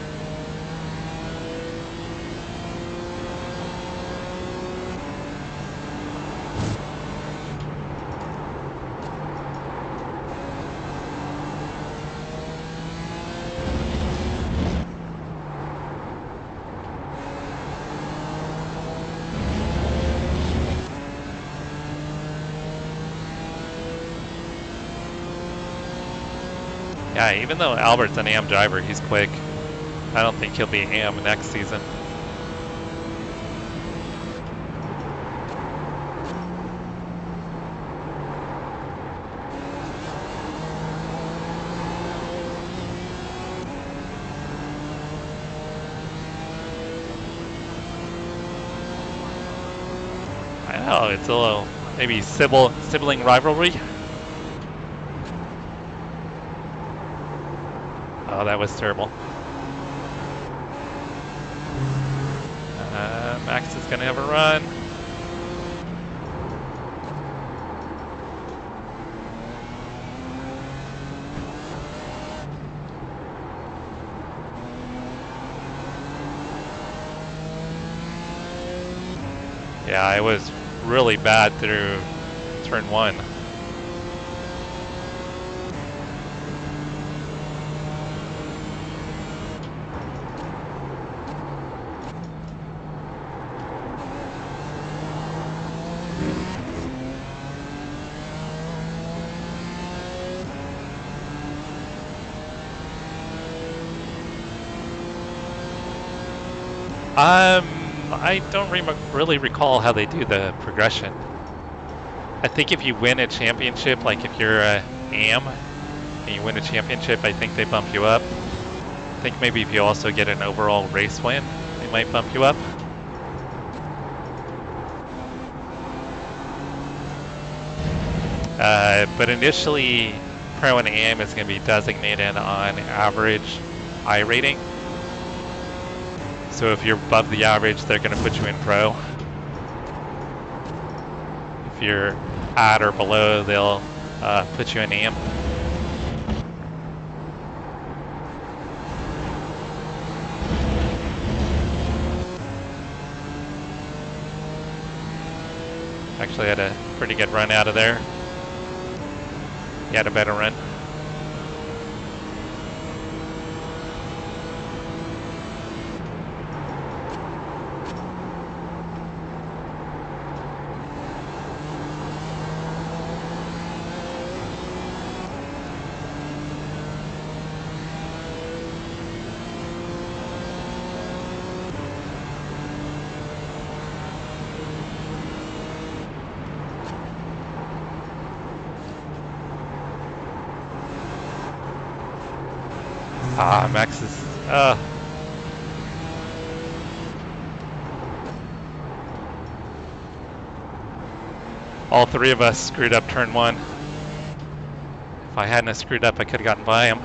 Yeah, even though Albert's an AM driver, he's quick. I don't think he'll be AM next season. I know, it's a little, maybe sibling rivalry. Oh, that was terrible. Max is going to have a run. Yeah, I was really bad through turn one. I don't really recall how they do the progression. I think if you win a championship, like if you're a AM and you win a championship, I think they bump you up. I think maybe if you also get an overall race win, they might bump you up. But initially, Pro and AM is going to be designated on average iRating. So if you're above the average, they're going to put you in Pro. If you're at or below, they'll put you in AM. Actually had a pretty good run out of there. He had a better run. Max is, all three of us screwed up turn one. If I hadn't screwed up, I could have gotten by him.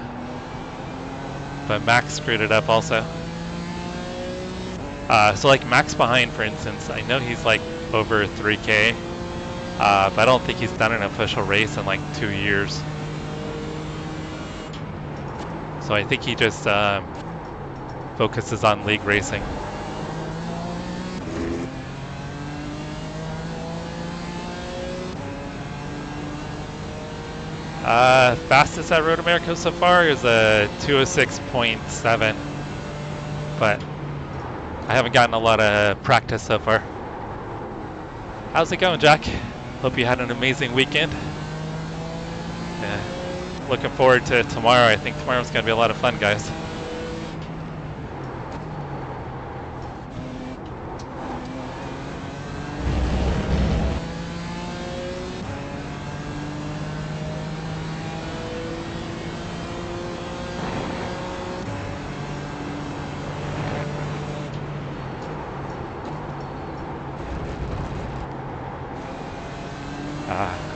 But Max screwed it up also. So like Max behind, for instance, I know he's like over 3K, but I don't think he's done an official race in like 2 years. So I think he just focuses on league racing. Fastest at Road America so far is a 206.7, but I haven't gotten a lot of practice so far. How's it going, Jack? Hope you had an amazing weekend. Yeah. Looking forward to tomorrow. I think tomorrow's going to be a lot of fun, guys.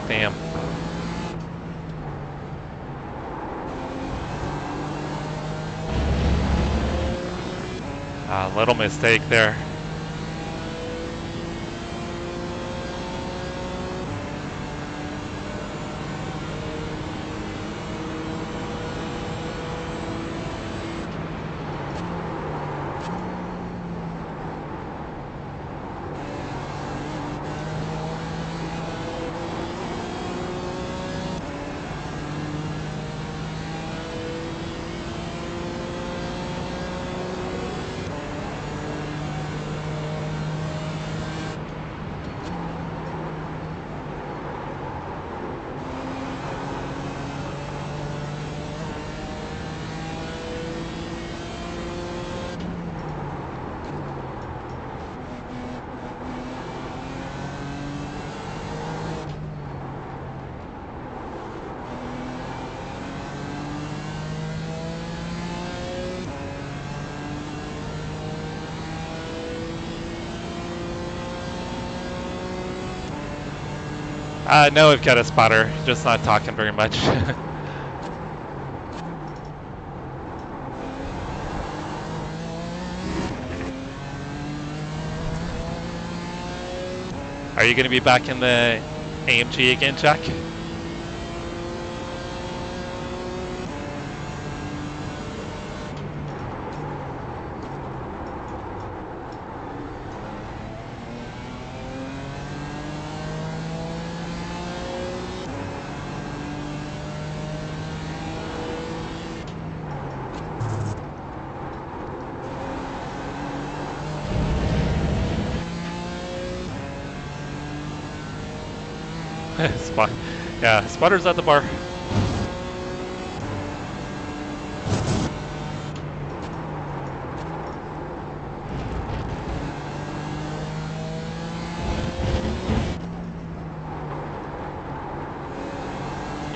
Damn. Little mistake there. No, we've got a spotter, just not talking very much. Are you going to be back in the AMG again, Jack? Yeah, spotter's at the bar.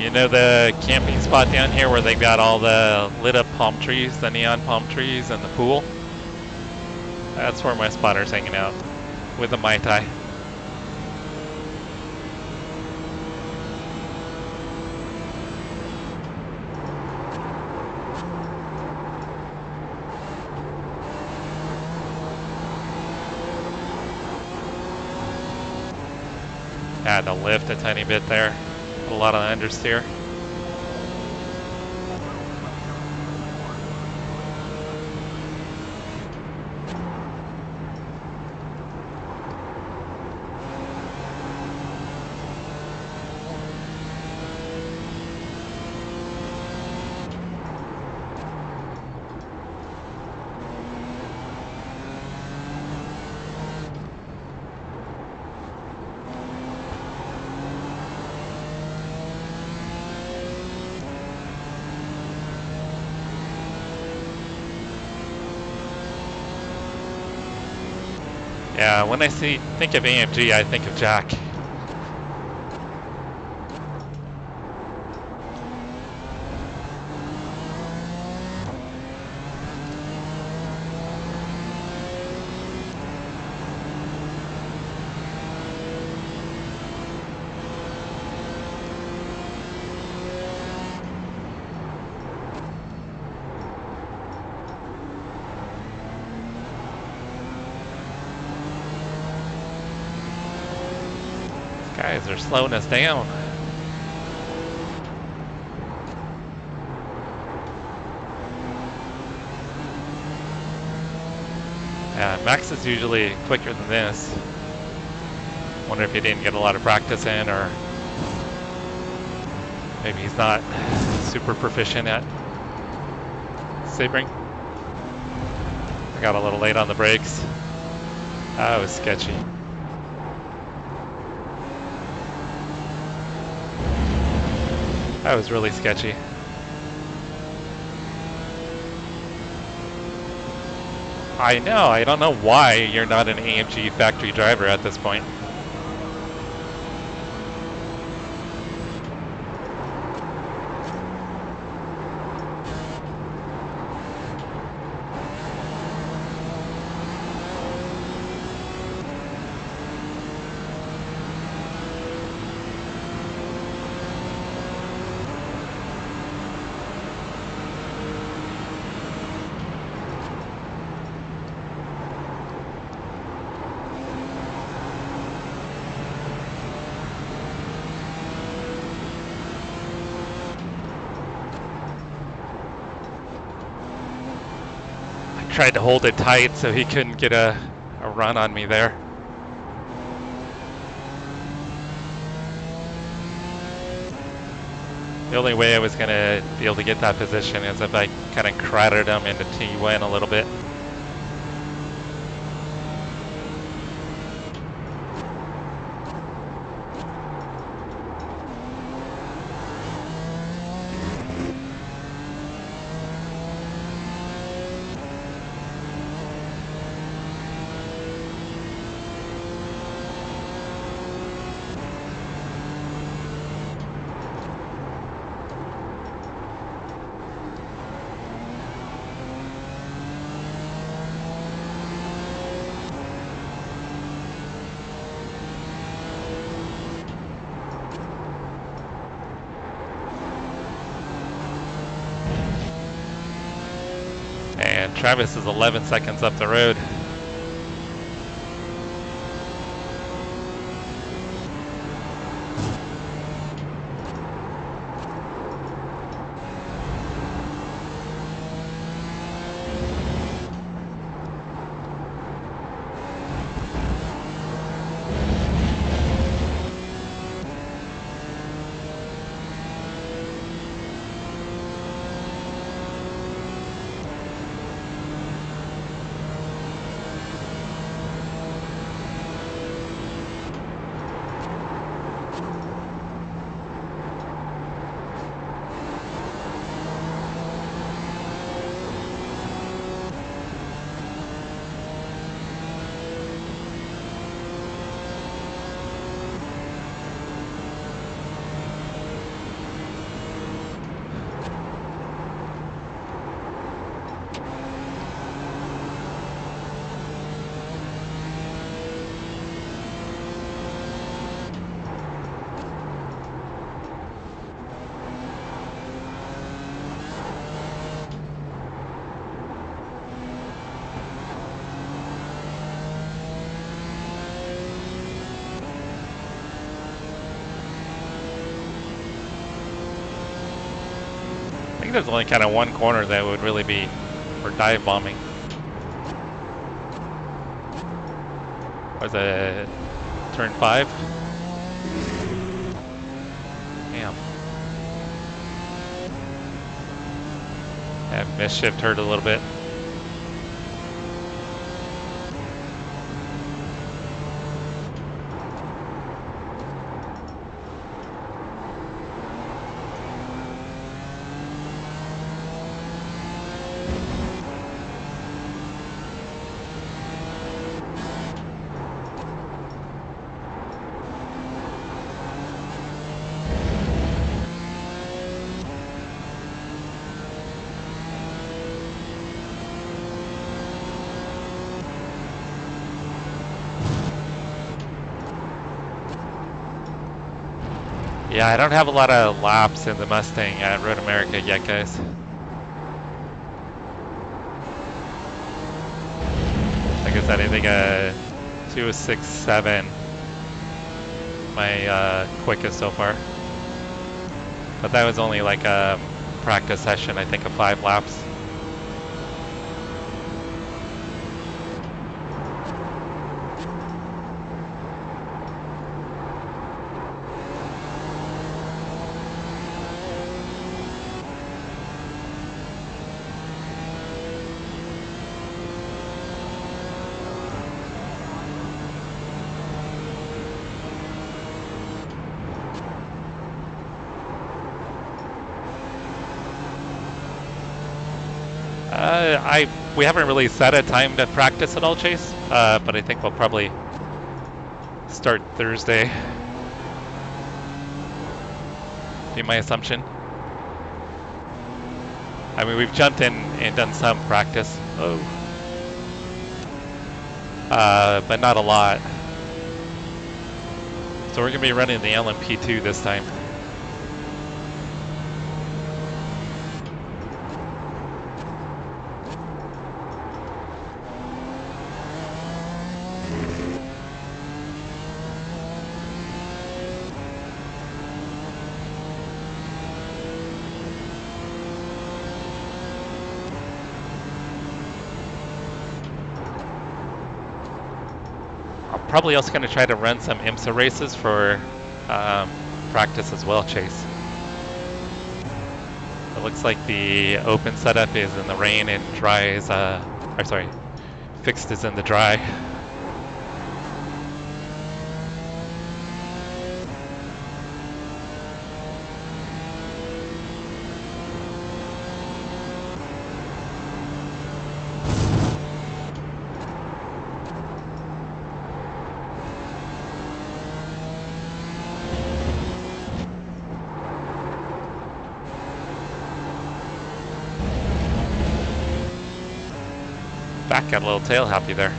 You know the camping spot down here where they've got all the lit up palm trees, the neon palm trees, and the pool? That's where my spotter's hanging out with a Mai Tai. Had to lift a tiny bit there. A lot of understeer. Yeah, when I think of AMG, I think of Jack. Guys, they're slowing us down. Yeah, Max is usually quicker than this. Wonder if he didn't get a lot of practice in, or maybe he's not super proficient at Sebring. I got a little late on the brakes. That was sketchy. That was really sketchy. I know, I don't know why you're not an AMG factory driver at this point. Tried to hold it tight so he couldn't get a run on me there. The only way I was going to be able to get that position is if I kind of crowded him into T1 a little bit. And Travis is 11 seconds up the road. think there's only kind of one corner that would really be for dive bombing. Was it turn 5? Damn. Yeah, misshift hurt a little bit. Yeah, I don't have a lot of laps in the Mustang at Road America yet, guys. Like I said, I think 2:06.7 my quickest so far. But that was only like a practice session, I think, of 5 laps. We haven't really set a time to practice at all, Chase, but I think we'll probably start Thursday. Be my assumption. I mean, we've jumped in and done some practice. Oh. But not a lot. So we're going to be running the LMP2 this time. Probably also going to try to run some IMSA races for practice as well, Chase. It looks like the open setup is in the rain and dry is, or sorry, fixed is in the dry. Back got a little tail happy there.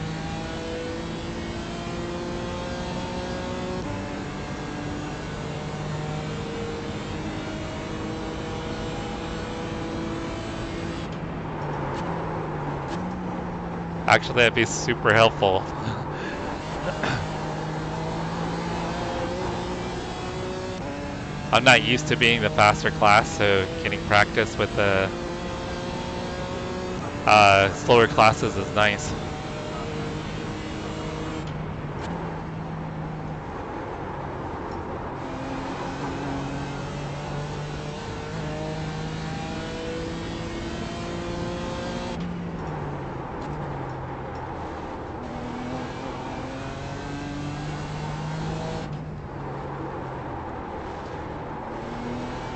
Actually, that'd be super helpful. I'm not used to being the faster class, so getting practice with the slower classes is nice.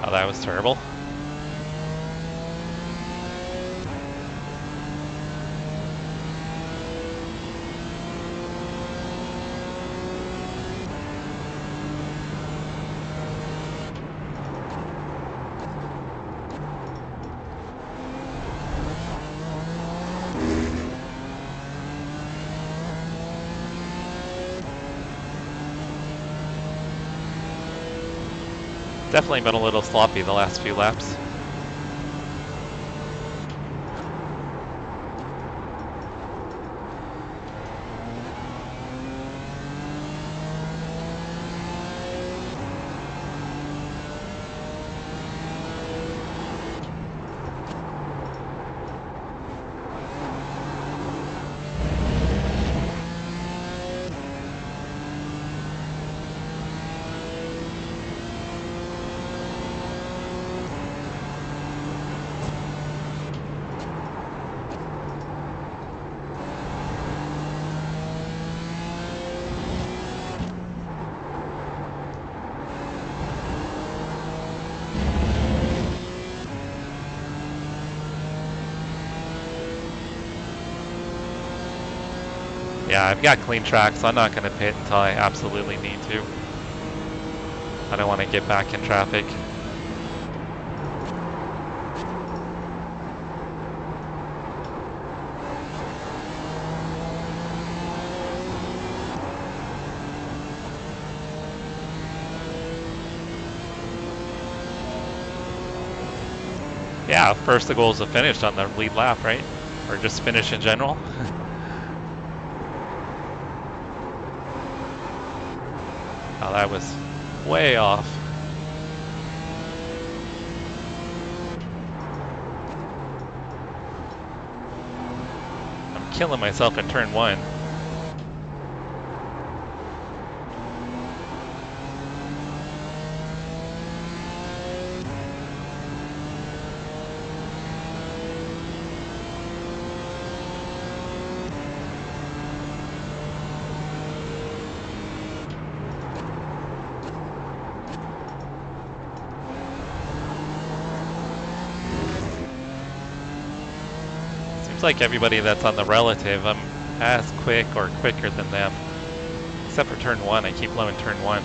Oh, that was terrible. Definitely been a little sloppy the last few laps. Yeah, I've got clean tracks, so I'm not going to pit until I absolutely need to. I don't want to get back in traffic. Yeah, first the goal is to finish on the lead lap, right? Or just finish in general. Oh, that was way off. I'm killing myself in turn 1. Like everybody that's on the relative, I'm as quick or quicker than them. Except for turn 1, I keep low in turn 1.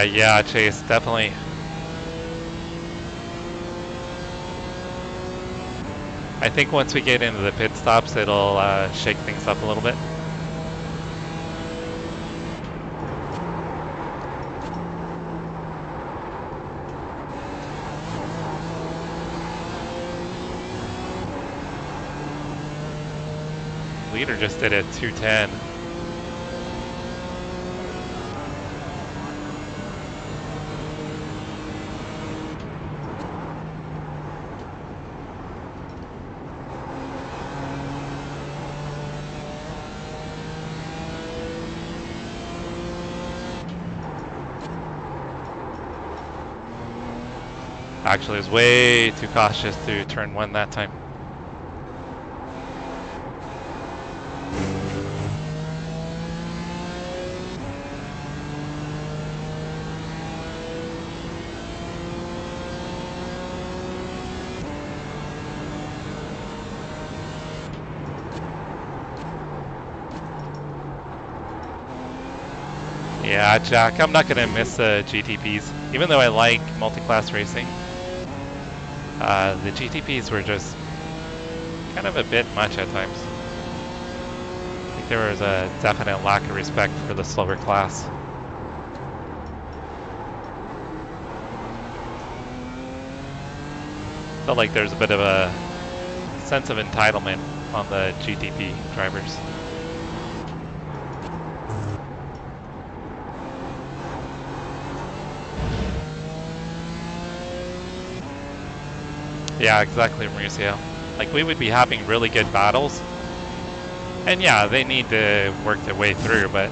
Yeah, Chase, definitely. I think once we get into the pit stops, it'll shake things up a little bit. Leader just did it 210. Actually, I was way too cautious to turn 1 that time. Yeah, Jack, I'm not going to miss the GTPs. Even though I like multi-class racing, the GTPs were just kind of a bit much at times. I think there was a definite lack of respect for the slower class. Felt like there's a bit of a sense of entitlement on the GTP drivers. Yeah, exactly, Mauricio. Like, we would be having really good battles. And yeah, they need to work their way through, but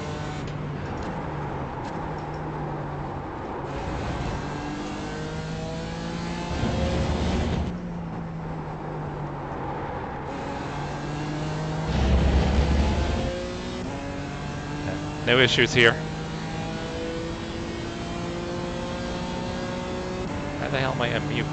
no issues here. How the hell am I on mute?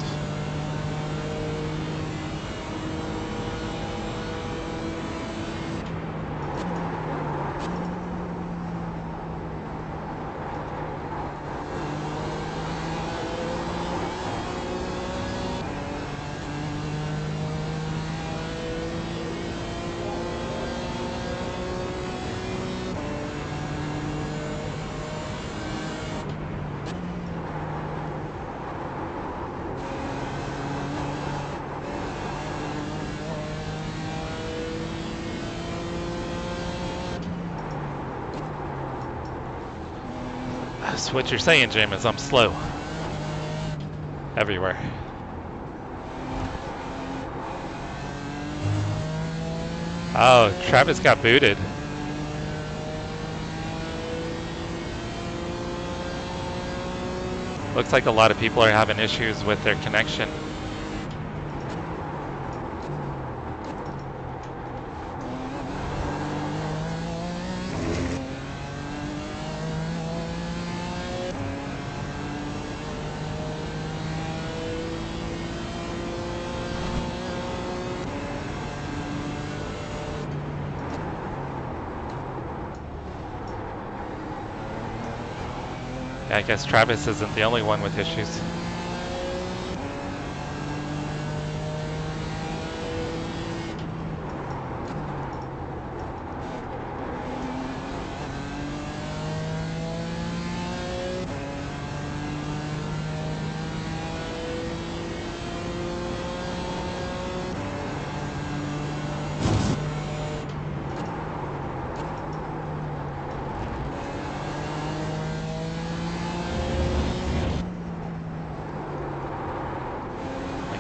So what you're saying, Jim, is I'm slow. Everywhere. Oh, Travis got booted. Looks like a lot of people are having issues with their connection. Yeah, I guess Travis isn't the only one with issues.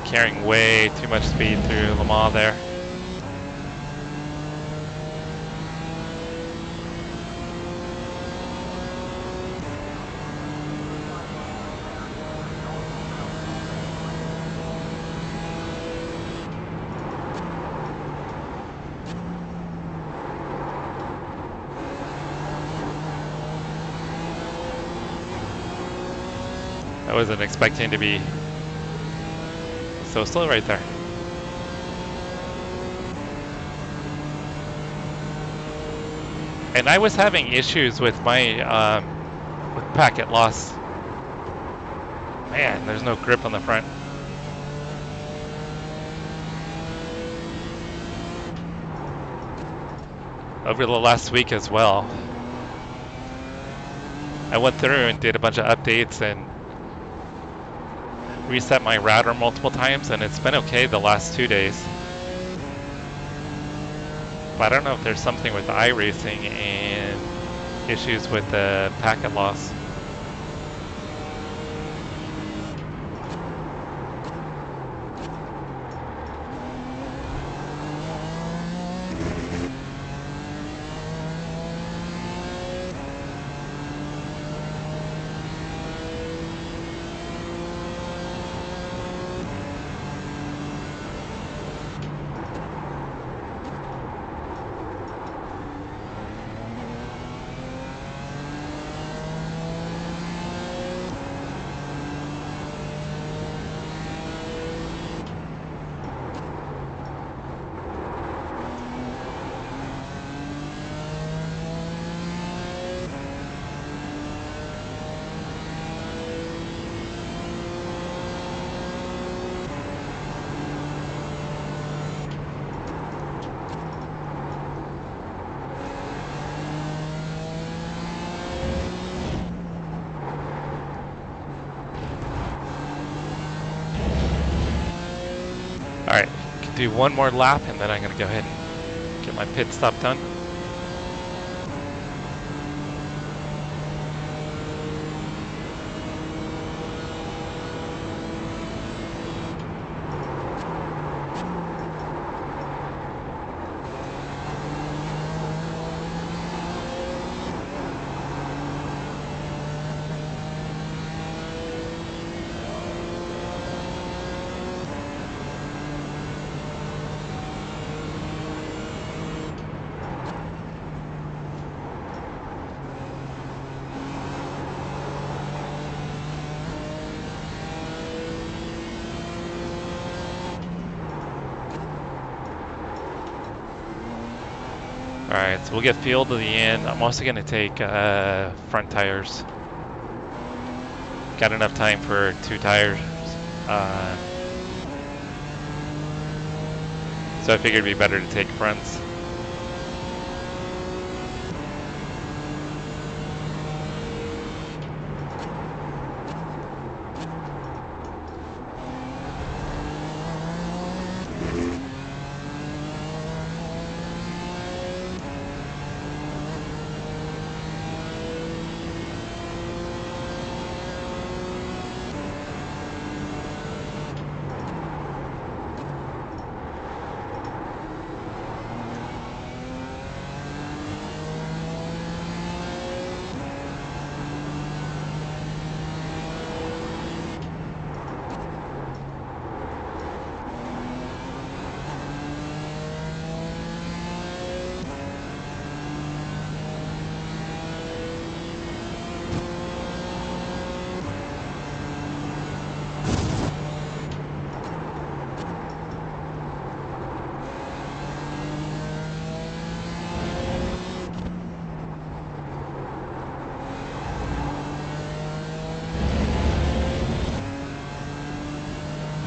Carrying way too much speed through Le Mans there. I wasn't expecting to be so slow right there. And I was having issues with my with packet loss. Man, there's no grip on the front. Over the last week as well. I went through and did a bunch of updates and reset my router multiple times, and it's been okay the last 2 days. But I don't know if there's something with iRacing and issues with the packet loss. Alright, can do one more lap and then I'm going to go ahead and get my pit stop done. Alright, so we'll get fuel to the end. I'm also going to take front tires. Got enough time for 2 tires. So I figured it'd be better to take fronts.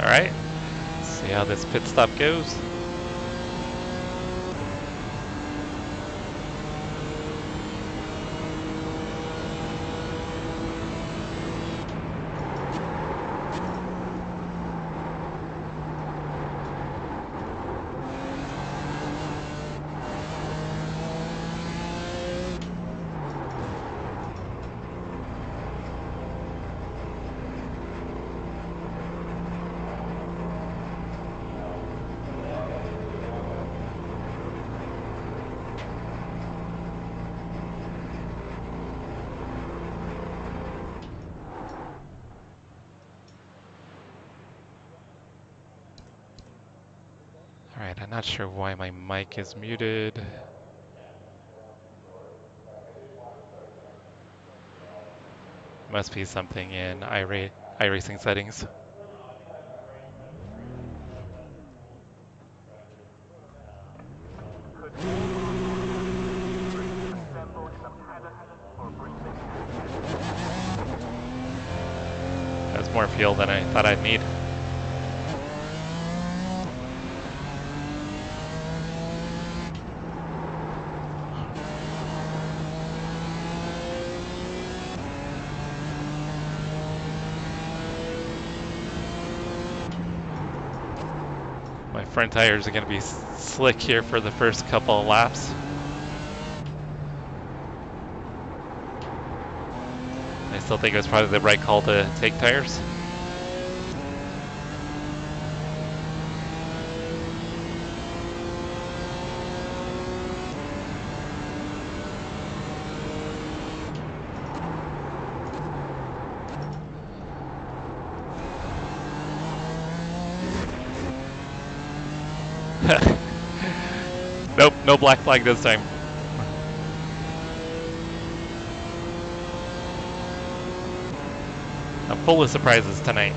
All right, let's see how this pit stop goes. Alright, I'm not sure why my mic is muted. Must be something in iRacing settings. That's more fuel than I thought I'd need. My front tires are going to be slick here for the first couple of laps. I still think it was probably the right call to take tires. Nope, no black flag this time. I'm full of surprises tonight.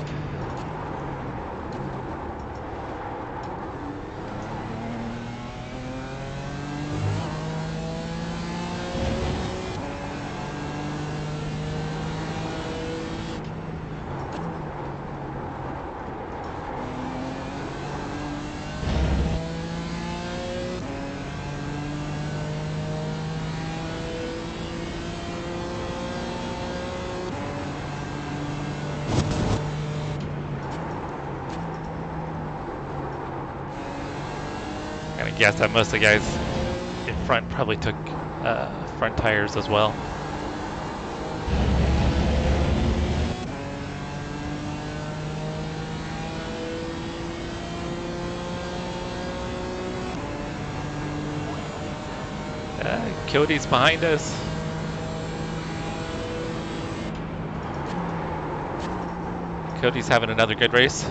I guess that most of the guys in front probably took front tires as well. Cody's behind us. Cody's having another good race.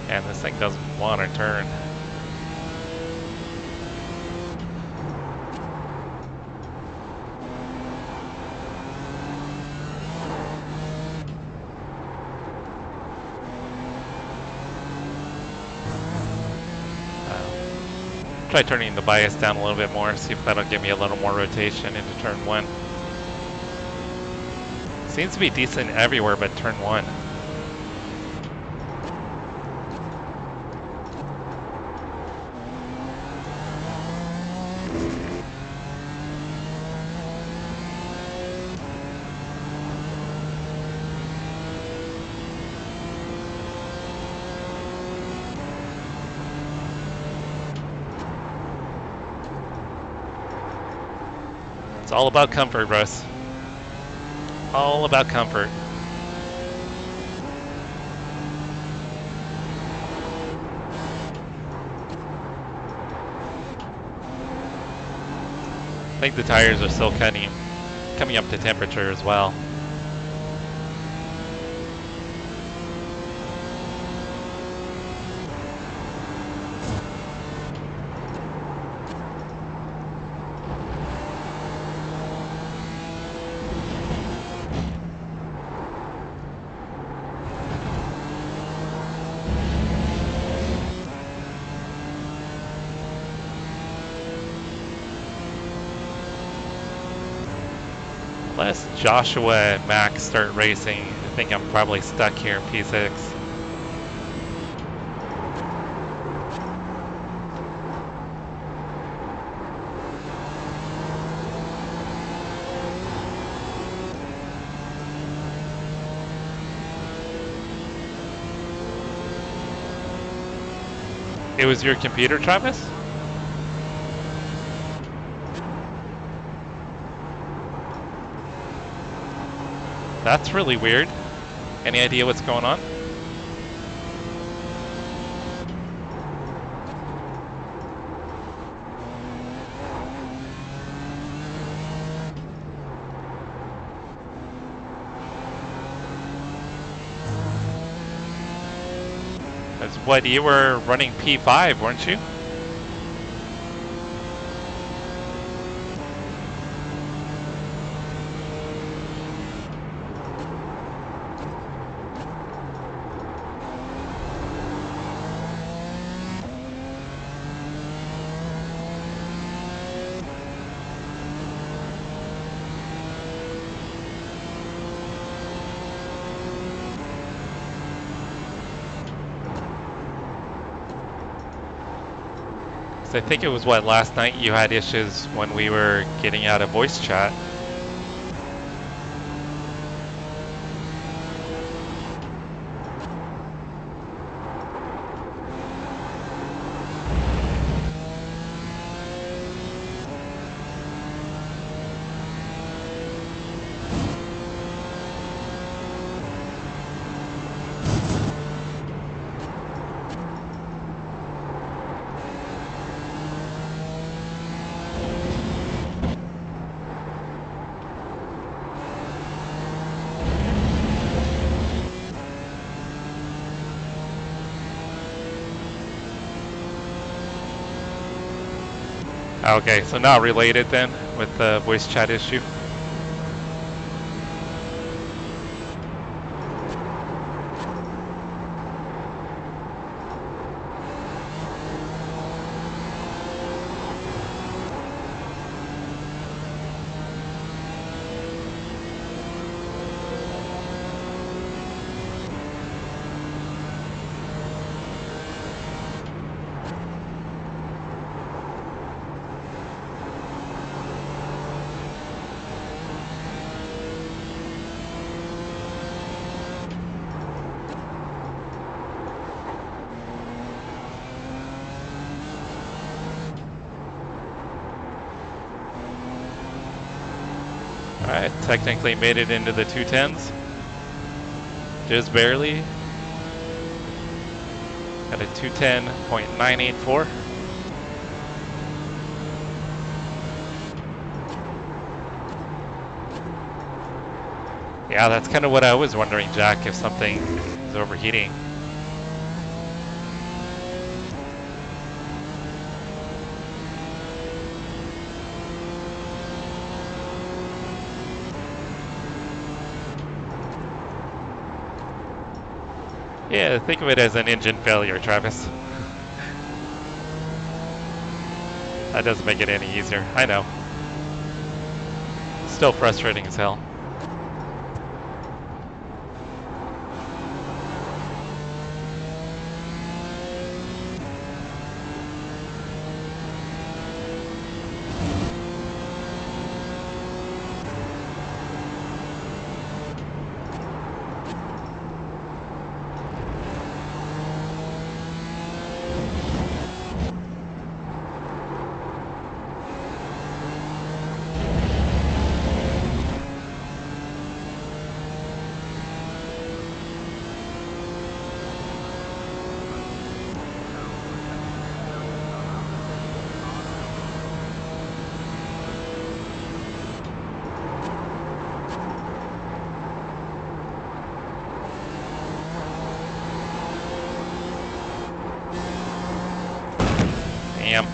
And this thing doesn't want to turn. Try turning the bias down a little bit more, see if that'll give me a little more rotation into turn one. Seems to be decent everywhere but turn one. It's all about comfort, Russ. All about comfort. I think the tires are still coming up to temperature as well. Unless Joshua and Max start racing, I think I'm probably stuck here in P6. It was your computer, Travis? That's really weird. Any idea what's going on? That's what, you were running P5, weren't you? I think it was what, last night you had issues when we were getting out of voice chat. Okay, so not related then with the voice chat issue. Alright, technically made it into the 210s. Just barely. Got a 210.984. Yeah, that's kind of what I was wondering, Jack, if something is overheating. Yeah, think of it as an engine failure, Travis. That doesn't make it any easier, I know. Still frustrating as hell. Damn.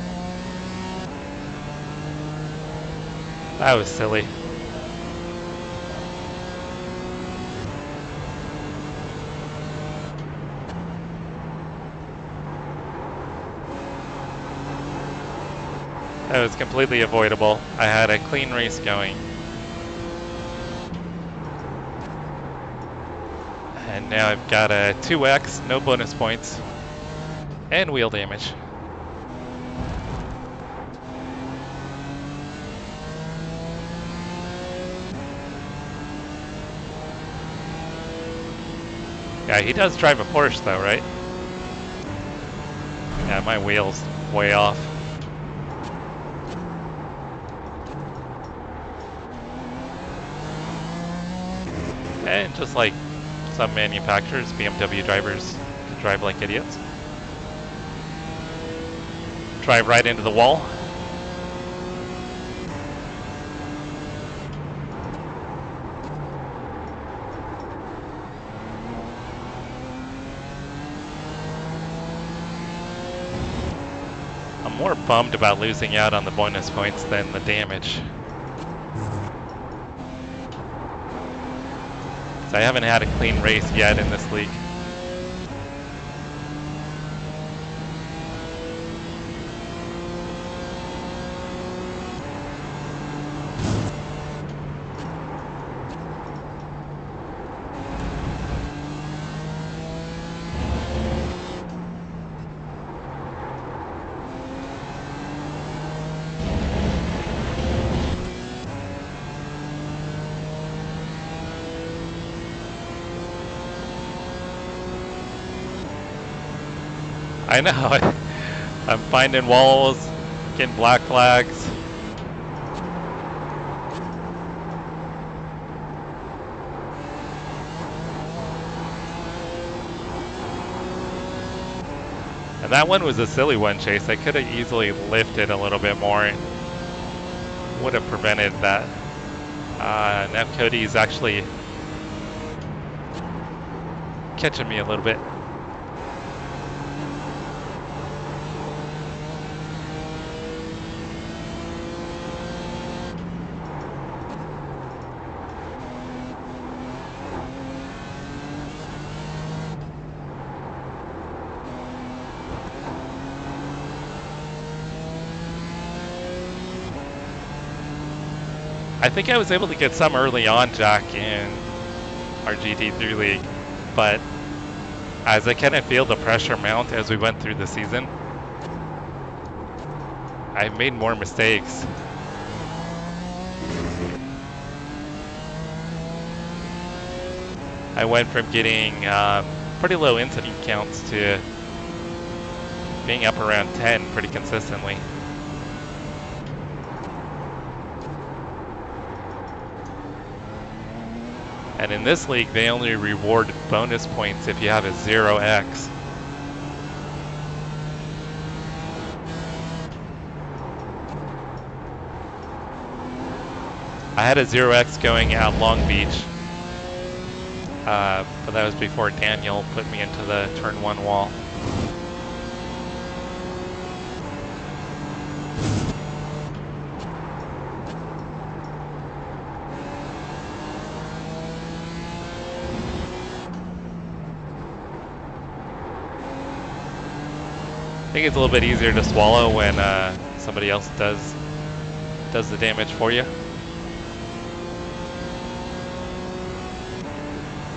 That was silly. That was completely avoidable. I had a clean race going. And now I've got a 2x, no bonus points, and wheel damage. Yeah, he does drive a Porsche though, right? Yeah, my wheel's way off. And just like some manufacturers, BMW drivers can drive like idiots. Drive right into the wall. I'm more bummed about losing out on the bonus points than the damage. So I haven't had a clean race yet in this league. I know, I'm finding walls, getting black flags. And that one was a silly one, Chase. I could have easily lifted a little bit more. It would have prevented that. Now Cody's actually catching me a little bit. I think I was able to get some early on, Jack, in our GT3 league, but as I kind of feel the pressure mount as we went through the season, I made more mistakes. I went from getting pretty low incident counts to being up around 10 pretty consistently. And in this league, they only reward bonus points if you have a 0x. I had a 0x going at Long Beach, but that was before Daniel put me into the turn 1 wall. I think it's a little bit easier to swallow when somebody else does the damage for you.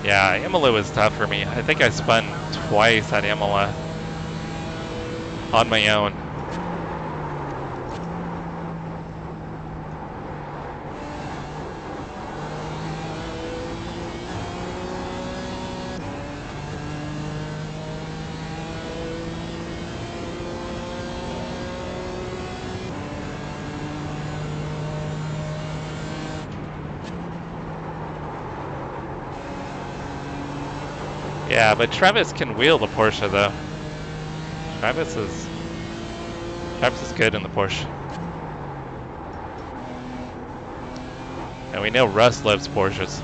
Yeah, Imola was tough for me. I think I spun twice at Imola on my own. Yeah, but Travis can wheel the Porsche though. Travis is good in the Porsche. And we know Russ loves Porsches.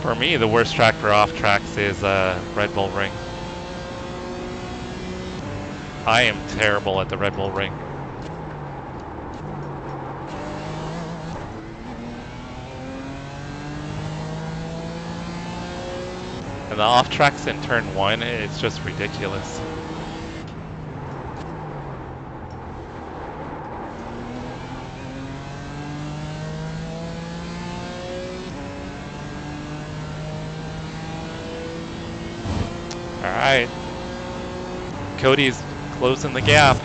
For me, the worst track for off tracks is Red Bull Ring. I am terrible at the Red Bull Ring. And the off tracks in turn 1, it's just ridiculous. Alright. Cody's closing the gap.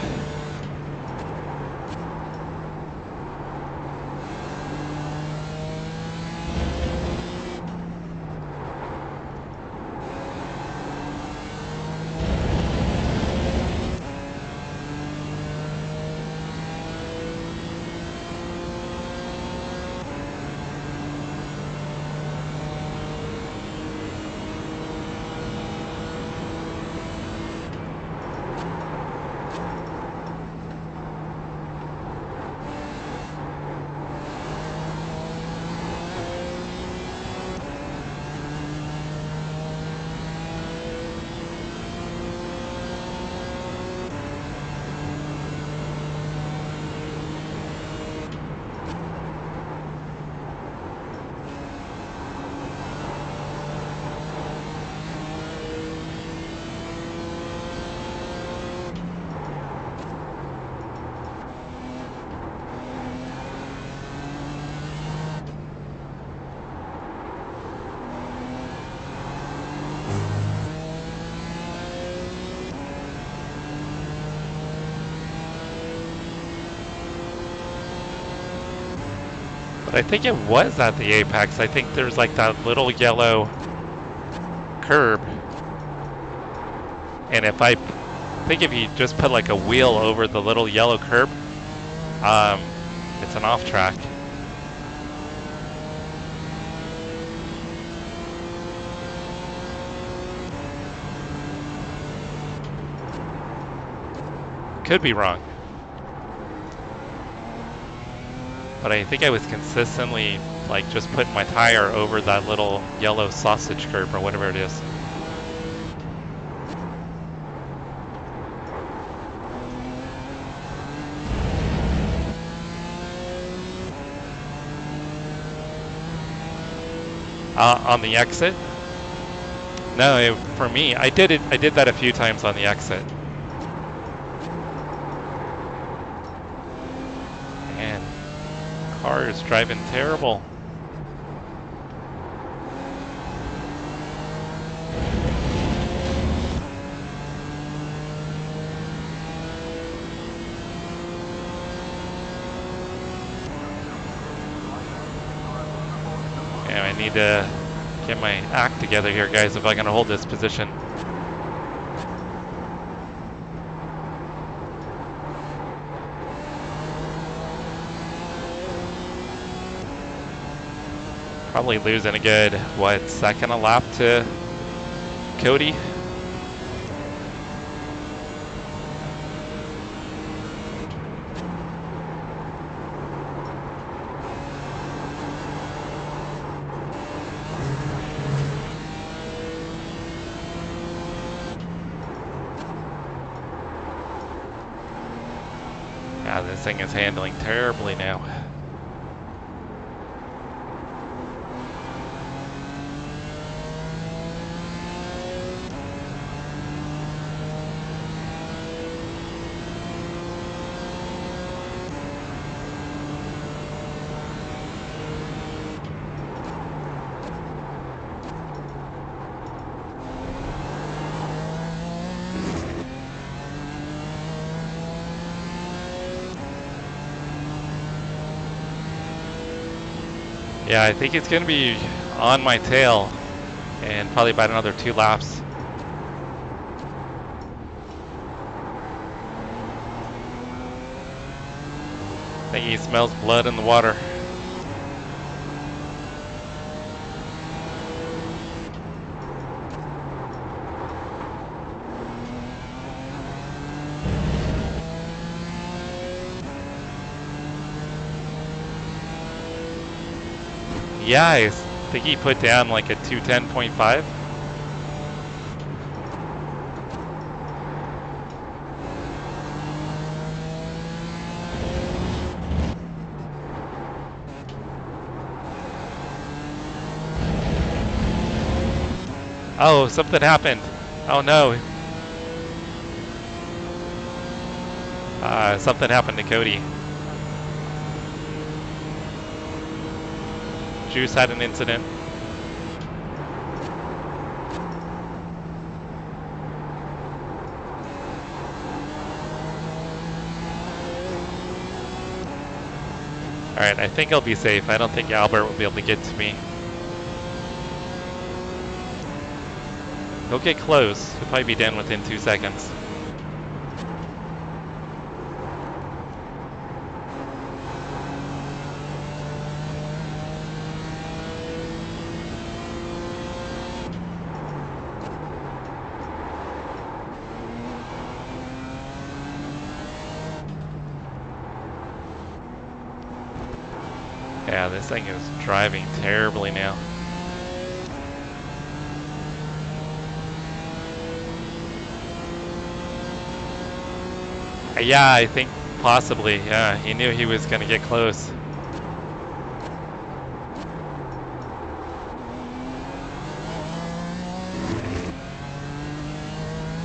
But I think it was at the apex. I think there's like that little yellow curb. And if I think if you just put like a wheel over the little yellow curb, it's an off track. Could be wrong. But I think I was consistently like just putting my tire over that little yellow sausage curb or whatever it is. On the exit? No, for me, I did that a few times on the exit. Man, car is driving terrible. And I need to get my act together here, guys, if I'm going to hold this position. Probably losing a good, what, second a lap to Cody? Yeah, this thing is handling terribly now. Yeah, I think it's going to be on my tail and probably about another 2 laps. I think he smells blood in the water. Yeah, I think he put down like a 210.5. Oh, something happened. Oh no. Something happened to Cody. Juice had an incident. Alright, I think I'll be safe. I don't think Albert will be able to get to me. He'll get close. He'll probably be done within 2 seconds. Yeah, this thing is driving terribly now. Yeah, I think possibly. Yeah, he knew he was going to get close.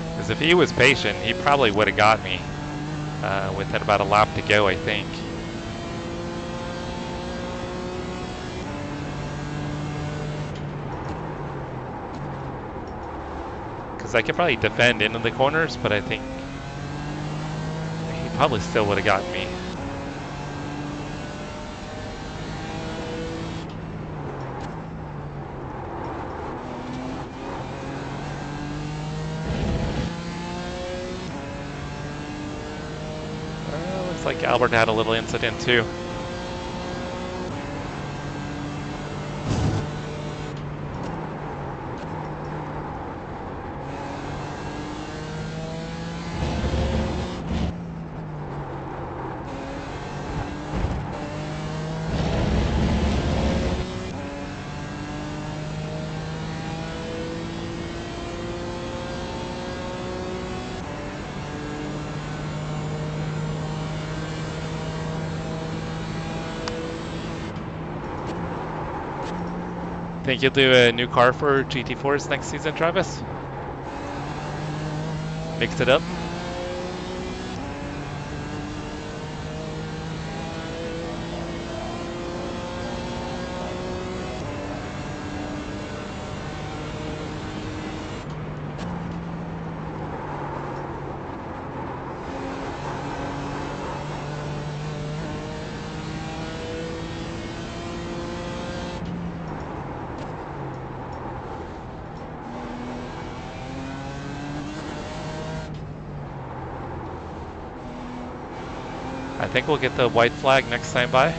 Because if he was patient, he probably would have got me within about a lap to go, I think. Because I could probably defend into the corners, but I think he probably still would have gotten me. Looks like Albert had a little incident too. Think you'll do a new car for GT4s next season, Travis? Mix it up? I think we'll get the white flag next time by.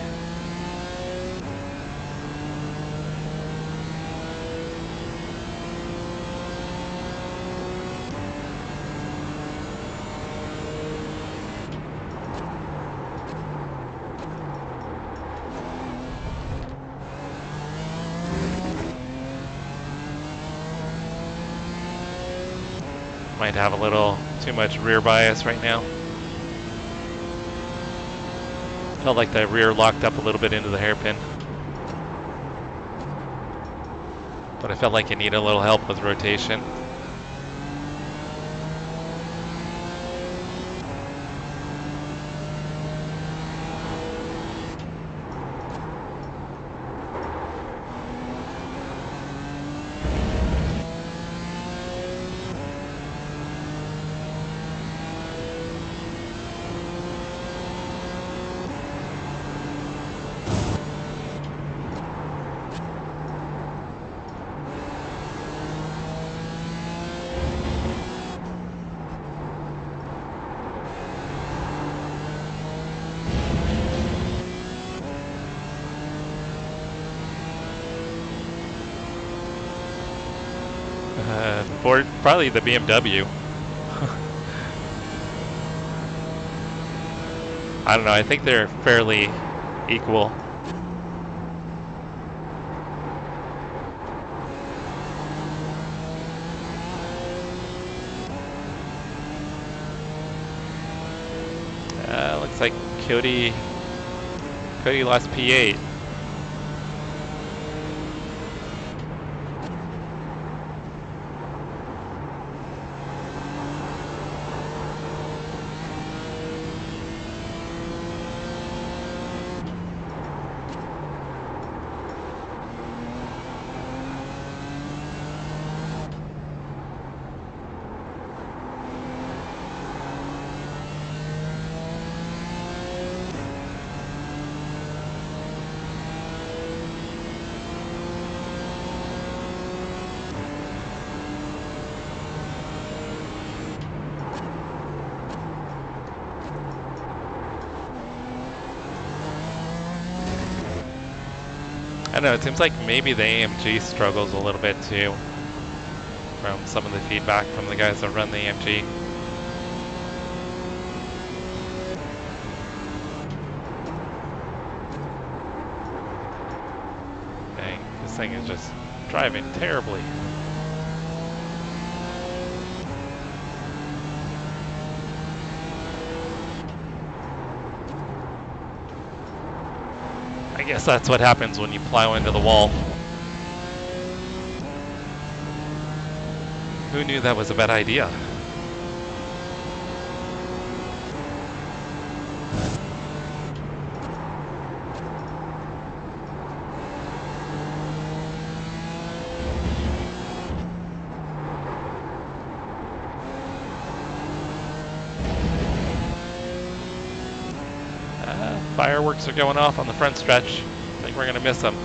Might have a little too much rear bias right now. Felt like the rear locked up a little bit into the hairpin. But I felt like it needed a little help with rotation. Or probably the BMW. I don't know, I think they're fairly equal. like Cody lost P8. I don't know, it seems like maybe the AMG struggles a little bit too from some of the feedback from the guys that run the AMG. Dang, this thing is just driving terribly. I guess that's what happens when you plow into the wall. Who knew that was a bad idea? Fireworks are going off on the front stretch. I think we're going to miss them.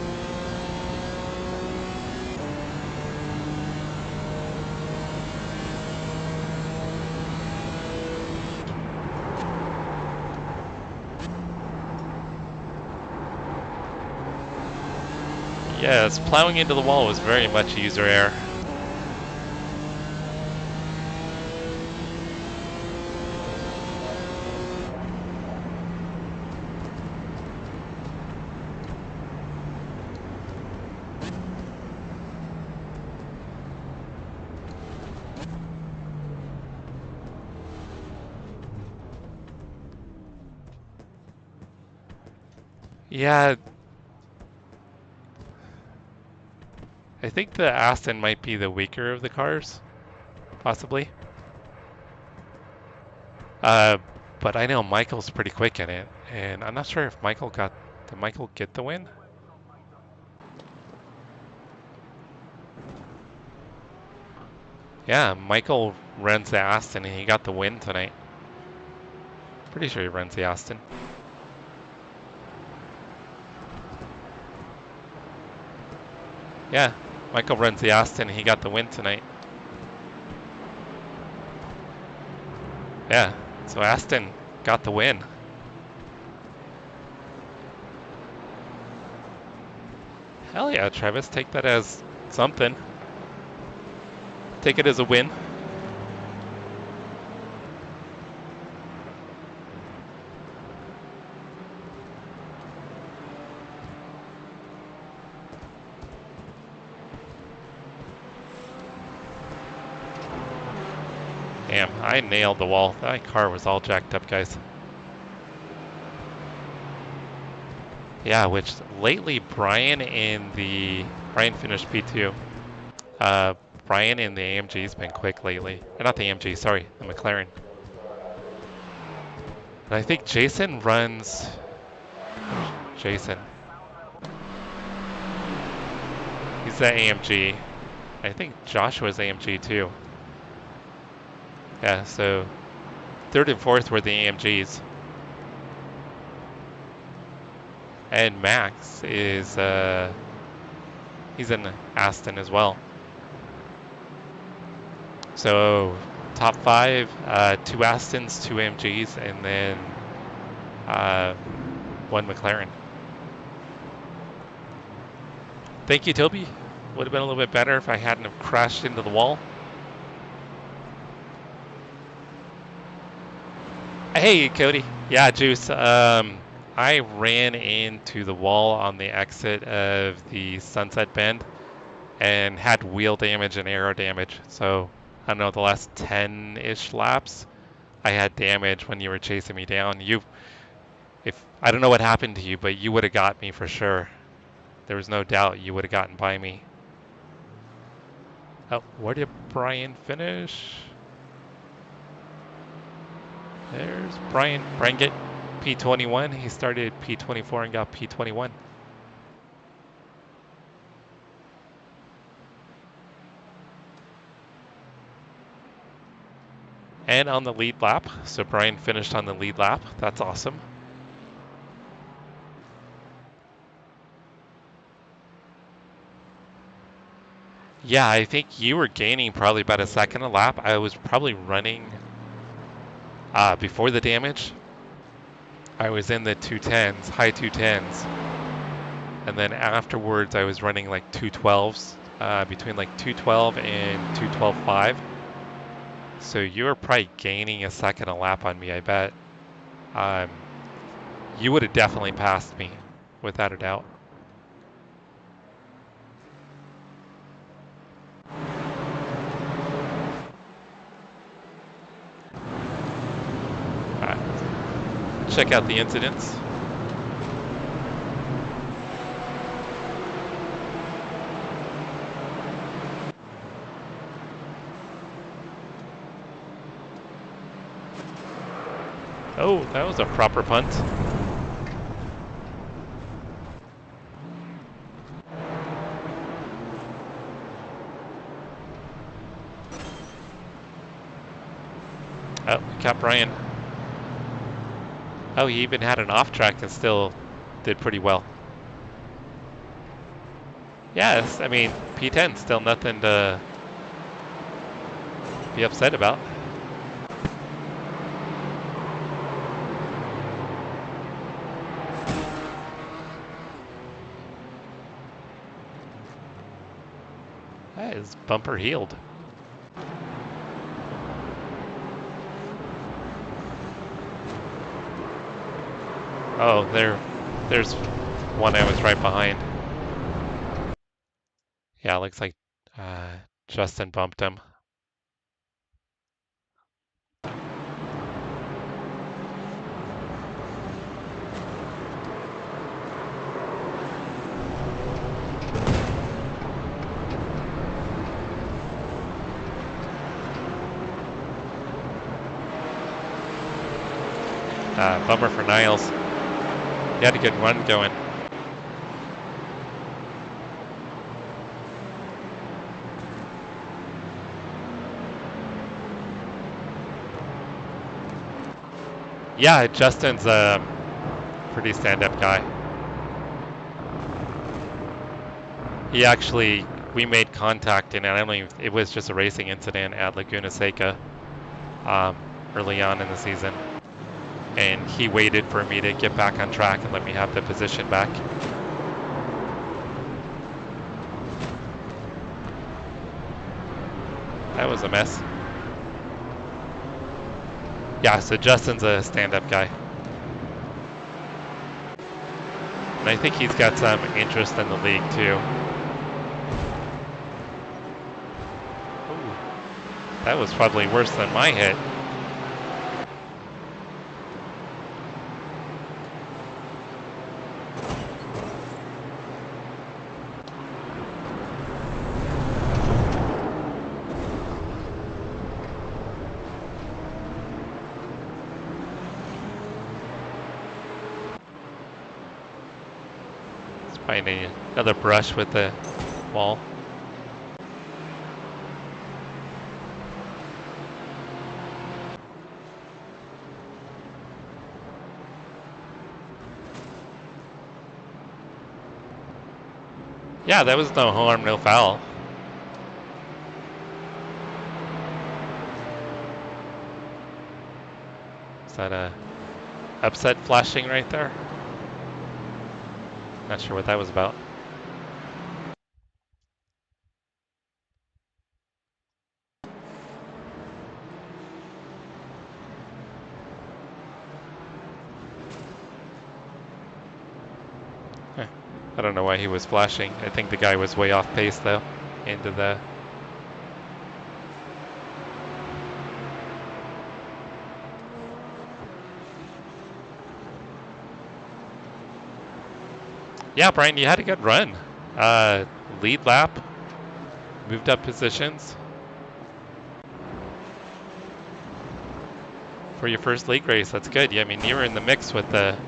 Yes, plowing into the wall was very much user error. Yeah, I think the Aston might be the weaker of the cars, possibly. But I know Michael's pretty quick in it, and I'm not sure if did Michael get the win? Yeah, Michael runs the Aston and he got the win tonight. Pretty sure he runs the Aston. Yeah, Michael runs the Aston and he got the win tonight. Yeah, so Aston got the win. Hell yeah, Travis, take that as something. Take it as a win. Damn, I nailed the wall. That car was all jacked up, guys. Yeah, which lately Brian finished P2. Brian in the AMG's been quick lately. Or not the AMG, sorry, the McLaren. And I think Jason runs... Jason. He's the AMG. I think Joshua's AMG too. Yeah, so third and fourth were the AMGs. And Max is, he's in Aston as well. So top five, two Astons, two AMGs, and then one McLaren. Thank you, Toby. Would have been a little bit better if I hadn't have crashed into the wall. Hey, Cody. Yeah, Juice. I ran into the wall on the exit of the Sunset Bend and had wheel damage and aero damage. So, I don't know, the last 10-ish laps, I had damage when you were chasing me down. I don't know what happened to you, but you would have got me for sure. There was no doubt you would have gotten by me. Oh, where did Brian finish? There's Brian. Brian get P21. He started P24 and got P21. And on the lead lap. So Brian finished on the lead lap. That's awesome. Yeah, I think you were gaining probably about a second a lap. I was probably running before the damage. I was in the 210s, high 210s. And then afterwards, I was running like 212s, between like 212 and 212.5. So you were probably gaining a second a lap on me, I bet. You would have definitely passed me, without a doubt. Check out the incidents. Oh, that was a proper punt. Oh, we caught Brian. Oh, he even had an off track and still did pretty well. Yes, I mean, P10, still nothing to be upset about. That is bumper healed. Oh, there's one I was right behind. Yeah, looks like Justin bumped him. Bummer for Niles. He had a good run going. Yeah, Justin's a pretty stand-up guy. He actually, we made contact, and it was just a racing incident at Laguna Seca early on in the season. And he waited for me to get back on track and let me have the position back. That was a mess. Yeah, so Justin's a stand-up guy. And I think he's got some interest in the league too. Ooh, that was probably worse than my hit. Finding another brush with the wall. Yeah, that was no harm, no foul. Is that a upset flashing right there? Not sure what that was about. I don't know why he was flashing. I think the guy was way off pace though, into the... Yeah, Brian, you had a good run. Lead lap, moved up positions for your first league race. That's good. Yeah, I mean, you were in the mix with the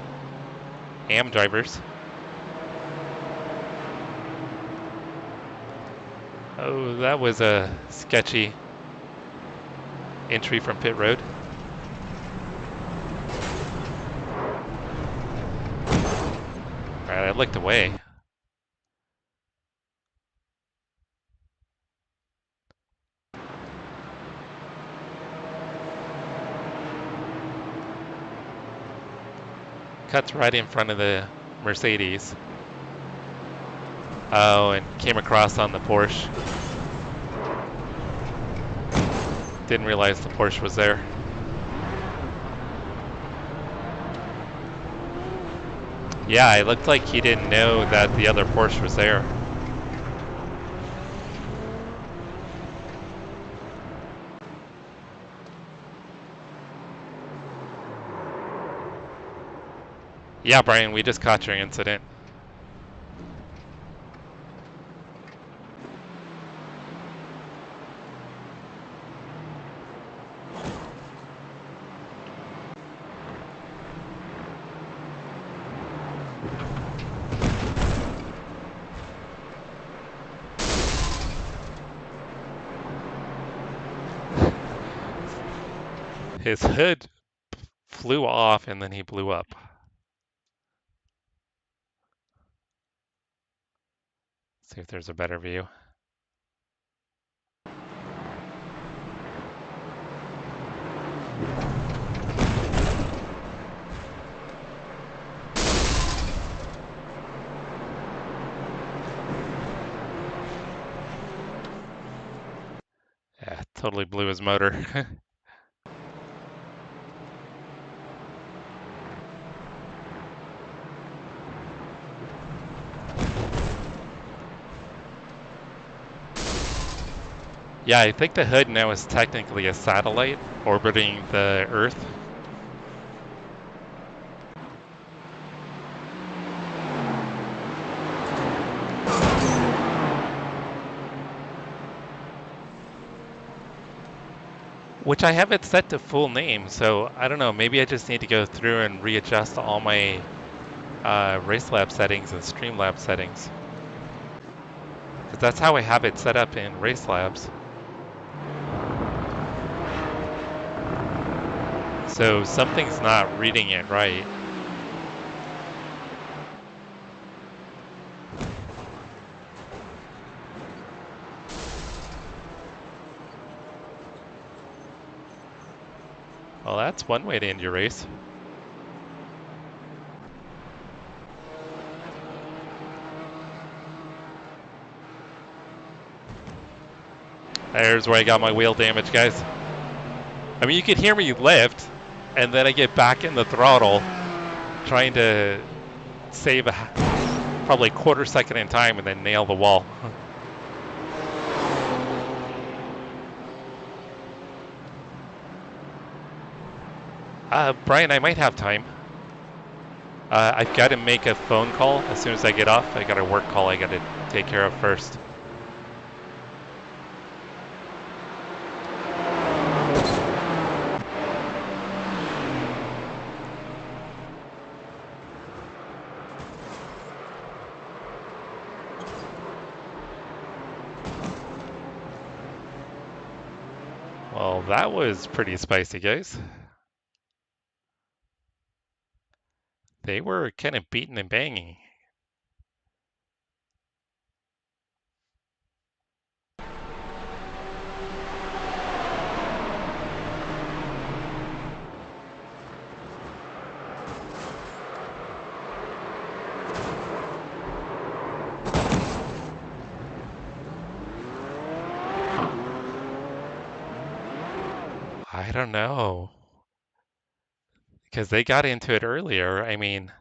AM drivers. Oh, that was a sketchy entry from pit road. All right, I looked away. Cuts right in front of the Mercedes. Oh, and came across on the Porsche. Didn't realize the Porsche was there. Yeah, it looked like he didn't know that the other Porsche was there. Yeah, Brian, we just caught your incident. His hood flew off and then he blew up. See if there's a better view. Yeah, totally blew his motor. Yeah, I think the hood now is technically a satellite orbiting the Earth. Which I have it set to full name, so I don't know, maybe I just need to go through and readjust all my race lab settings and stream lab settings. Because that's how I have it set up in race labs. So something's not reading it right. Well, that's one way to end your race. There's where I got my wheel damage, guys. I mean, you can hear me lift, and then I get back in the throttle, trying to save probably a quarter second in time and then nail the wall. Brian, I might have time. I've got to make a phone call as soon as I get off. I got a work call I got to take care of first. Well, that was pretty spicy, guys. They were kind of beating and banging. I don't know. Because they got into it earlier. I mean,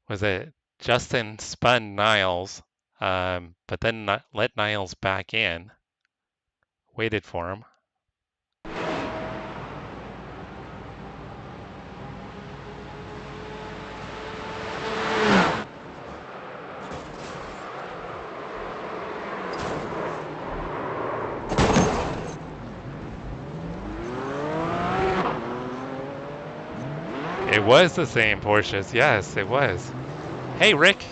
was it Justin spun Niles, but then let Niles back in, waited for him. was the same Porsches. Yes, it was. Hey, Rick.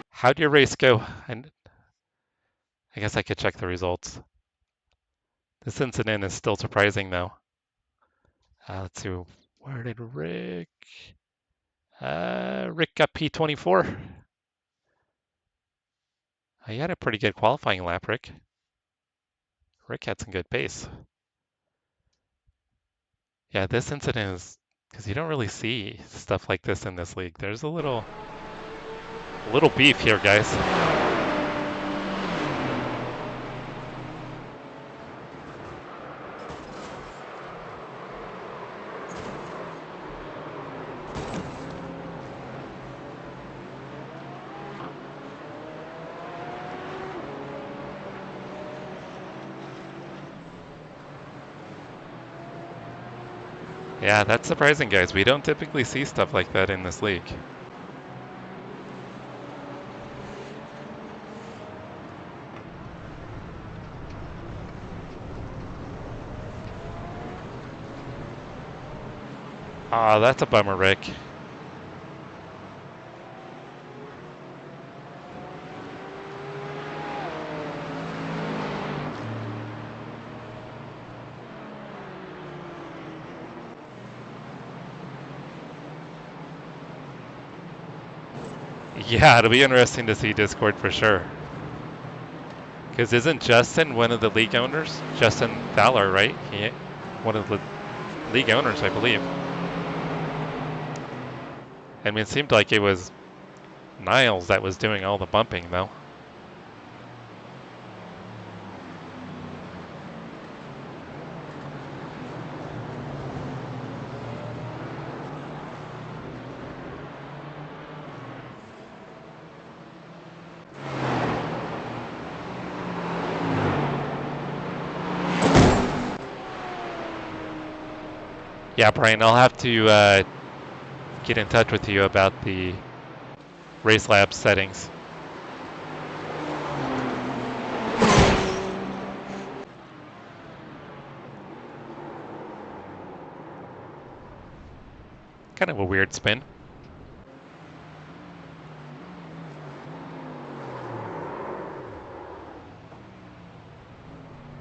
How'd your race go? And I guess I could check the results. This incident is still surprising, though. Let's see. Where did Rick? Rick got P24. He had a pretty good qualifying lap, Rick. Rick had some good pace. Yeah, this incident is because you don't really see stuff like this in this league. There's a little beef here, guys. Yeah, that's surprising, guys. We don't typically see stuff like that in this league. Ah, that's a bummer, Rick. Yeah, it'll be interesting to see Discord for sure. Because isn't Justin one of the league owners? Justin Fowler, right? One of the league owners, I believe. I mean, it seemed like it was Niles that was doing all the bumping, though. Yeah, Brian, I'll have to get in touch with you about the Race Lab settings. Kind of a weird spin.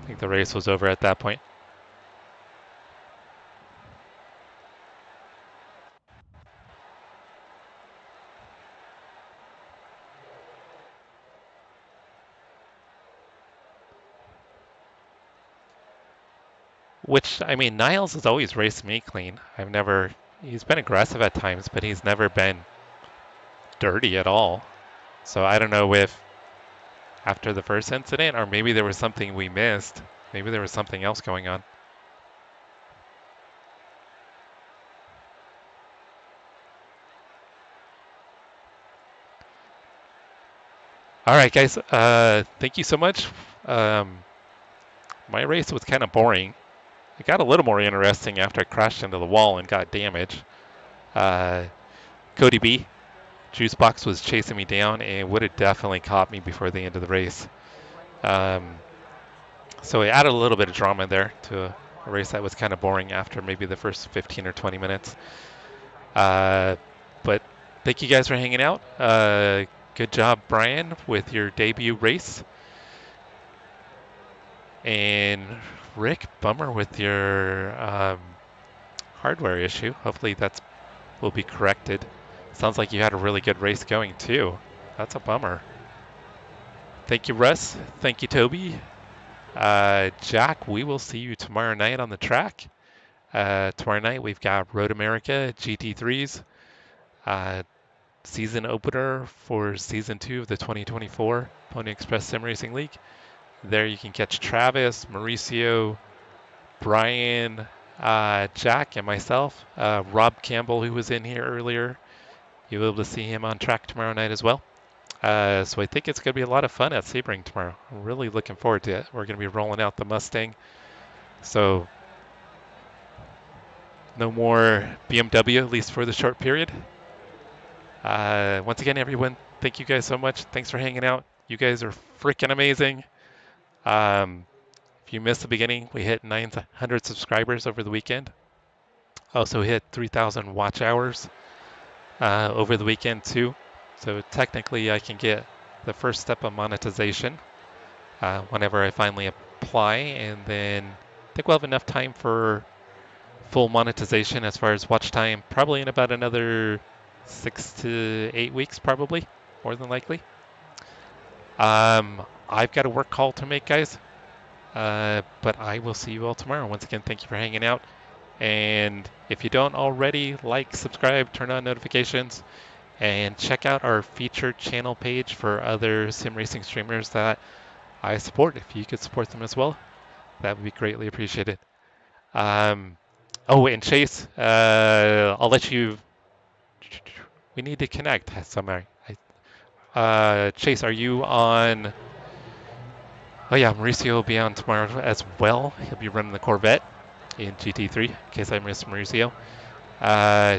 I think the race was over at that point. Which, I mean, Niles has always raced me clean. He's been aggressive at times, but he's never been dirty at all. So I don't know if after the first incident, or maybe there was something we missed. Maybe there was something else going on. All right, guys. Thank you so much. My race was kind of boring. It got a little more interesting after I crashed into the wall and got damaged. Cody B, Juicebox was chasing me down and would have definitely caught me before the end of the race. So it added a little bit of drama there to a race that was kind of boring after maybe the first 15 or 20 minutes. But thank you guys for hanging out. Good job, Brian, with your debut race. And Rick, bummer with your hardware issue. Hopefully that will be corrected. Sounds like you had a really good race going too. That's a bummer. Thank you, Russ. Thank you, Toby. Jack, we will see you tomorrow night on the track. Tomorrow night we've got Road America GT3s, season opener for season 2 of the 2024 Pony Express Sim Racing League. There you can catch Travis, Mauricio, Brian, Jack, and myself. Rob Campbell, who was in here earlier, you'll be able to see him on track tomorrow night as well. So I think it's going to be a lot of fun at Sebring tomorrow. I'm really looking forward to it. We're going to be rolling out the Mustang. So no more BMW, at least for the short period. Once again, everyone, thank you guys so much. Thanks for hanging out. You guys are freaking amazing. If you missed the beginning, we hit 900 subscribers over the weekend. Also hit 3,000 watch hours over the weekend too. So technically I can get the first step of monetization whenever I finally apply, and then I think we'll have enough time for full monetization as far as watch time, probably in about another 6 to 8 weeks, probably, more than likely. I've got a work call to make, guys, but I will see you all tomorrow. Once again, thank you for hanging out. And if you don't already, like, subscribe, turn on notifications, and check out our featured channel page for other sim racing streamers that I support. If you could support them as well, that would be greatly appreciated. Oh, and Chase, I'll let you. We need to connect somewhere. Chase, are you on? Oh yeah, Mauricio will be on tomorrow as well. He'll be running the Corvette in GT3. In case I missed Mauricio.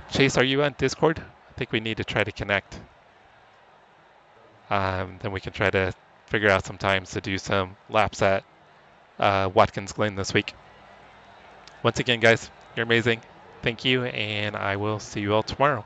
Chase, are you on Discord? I think we need to try to connect. Then we can try to figure out some times to do some laps at Watkins Glen this week. Once again, guys, you're amazing. Thank you, and I will see you all tomorrow.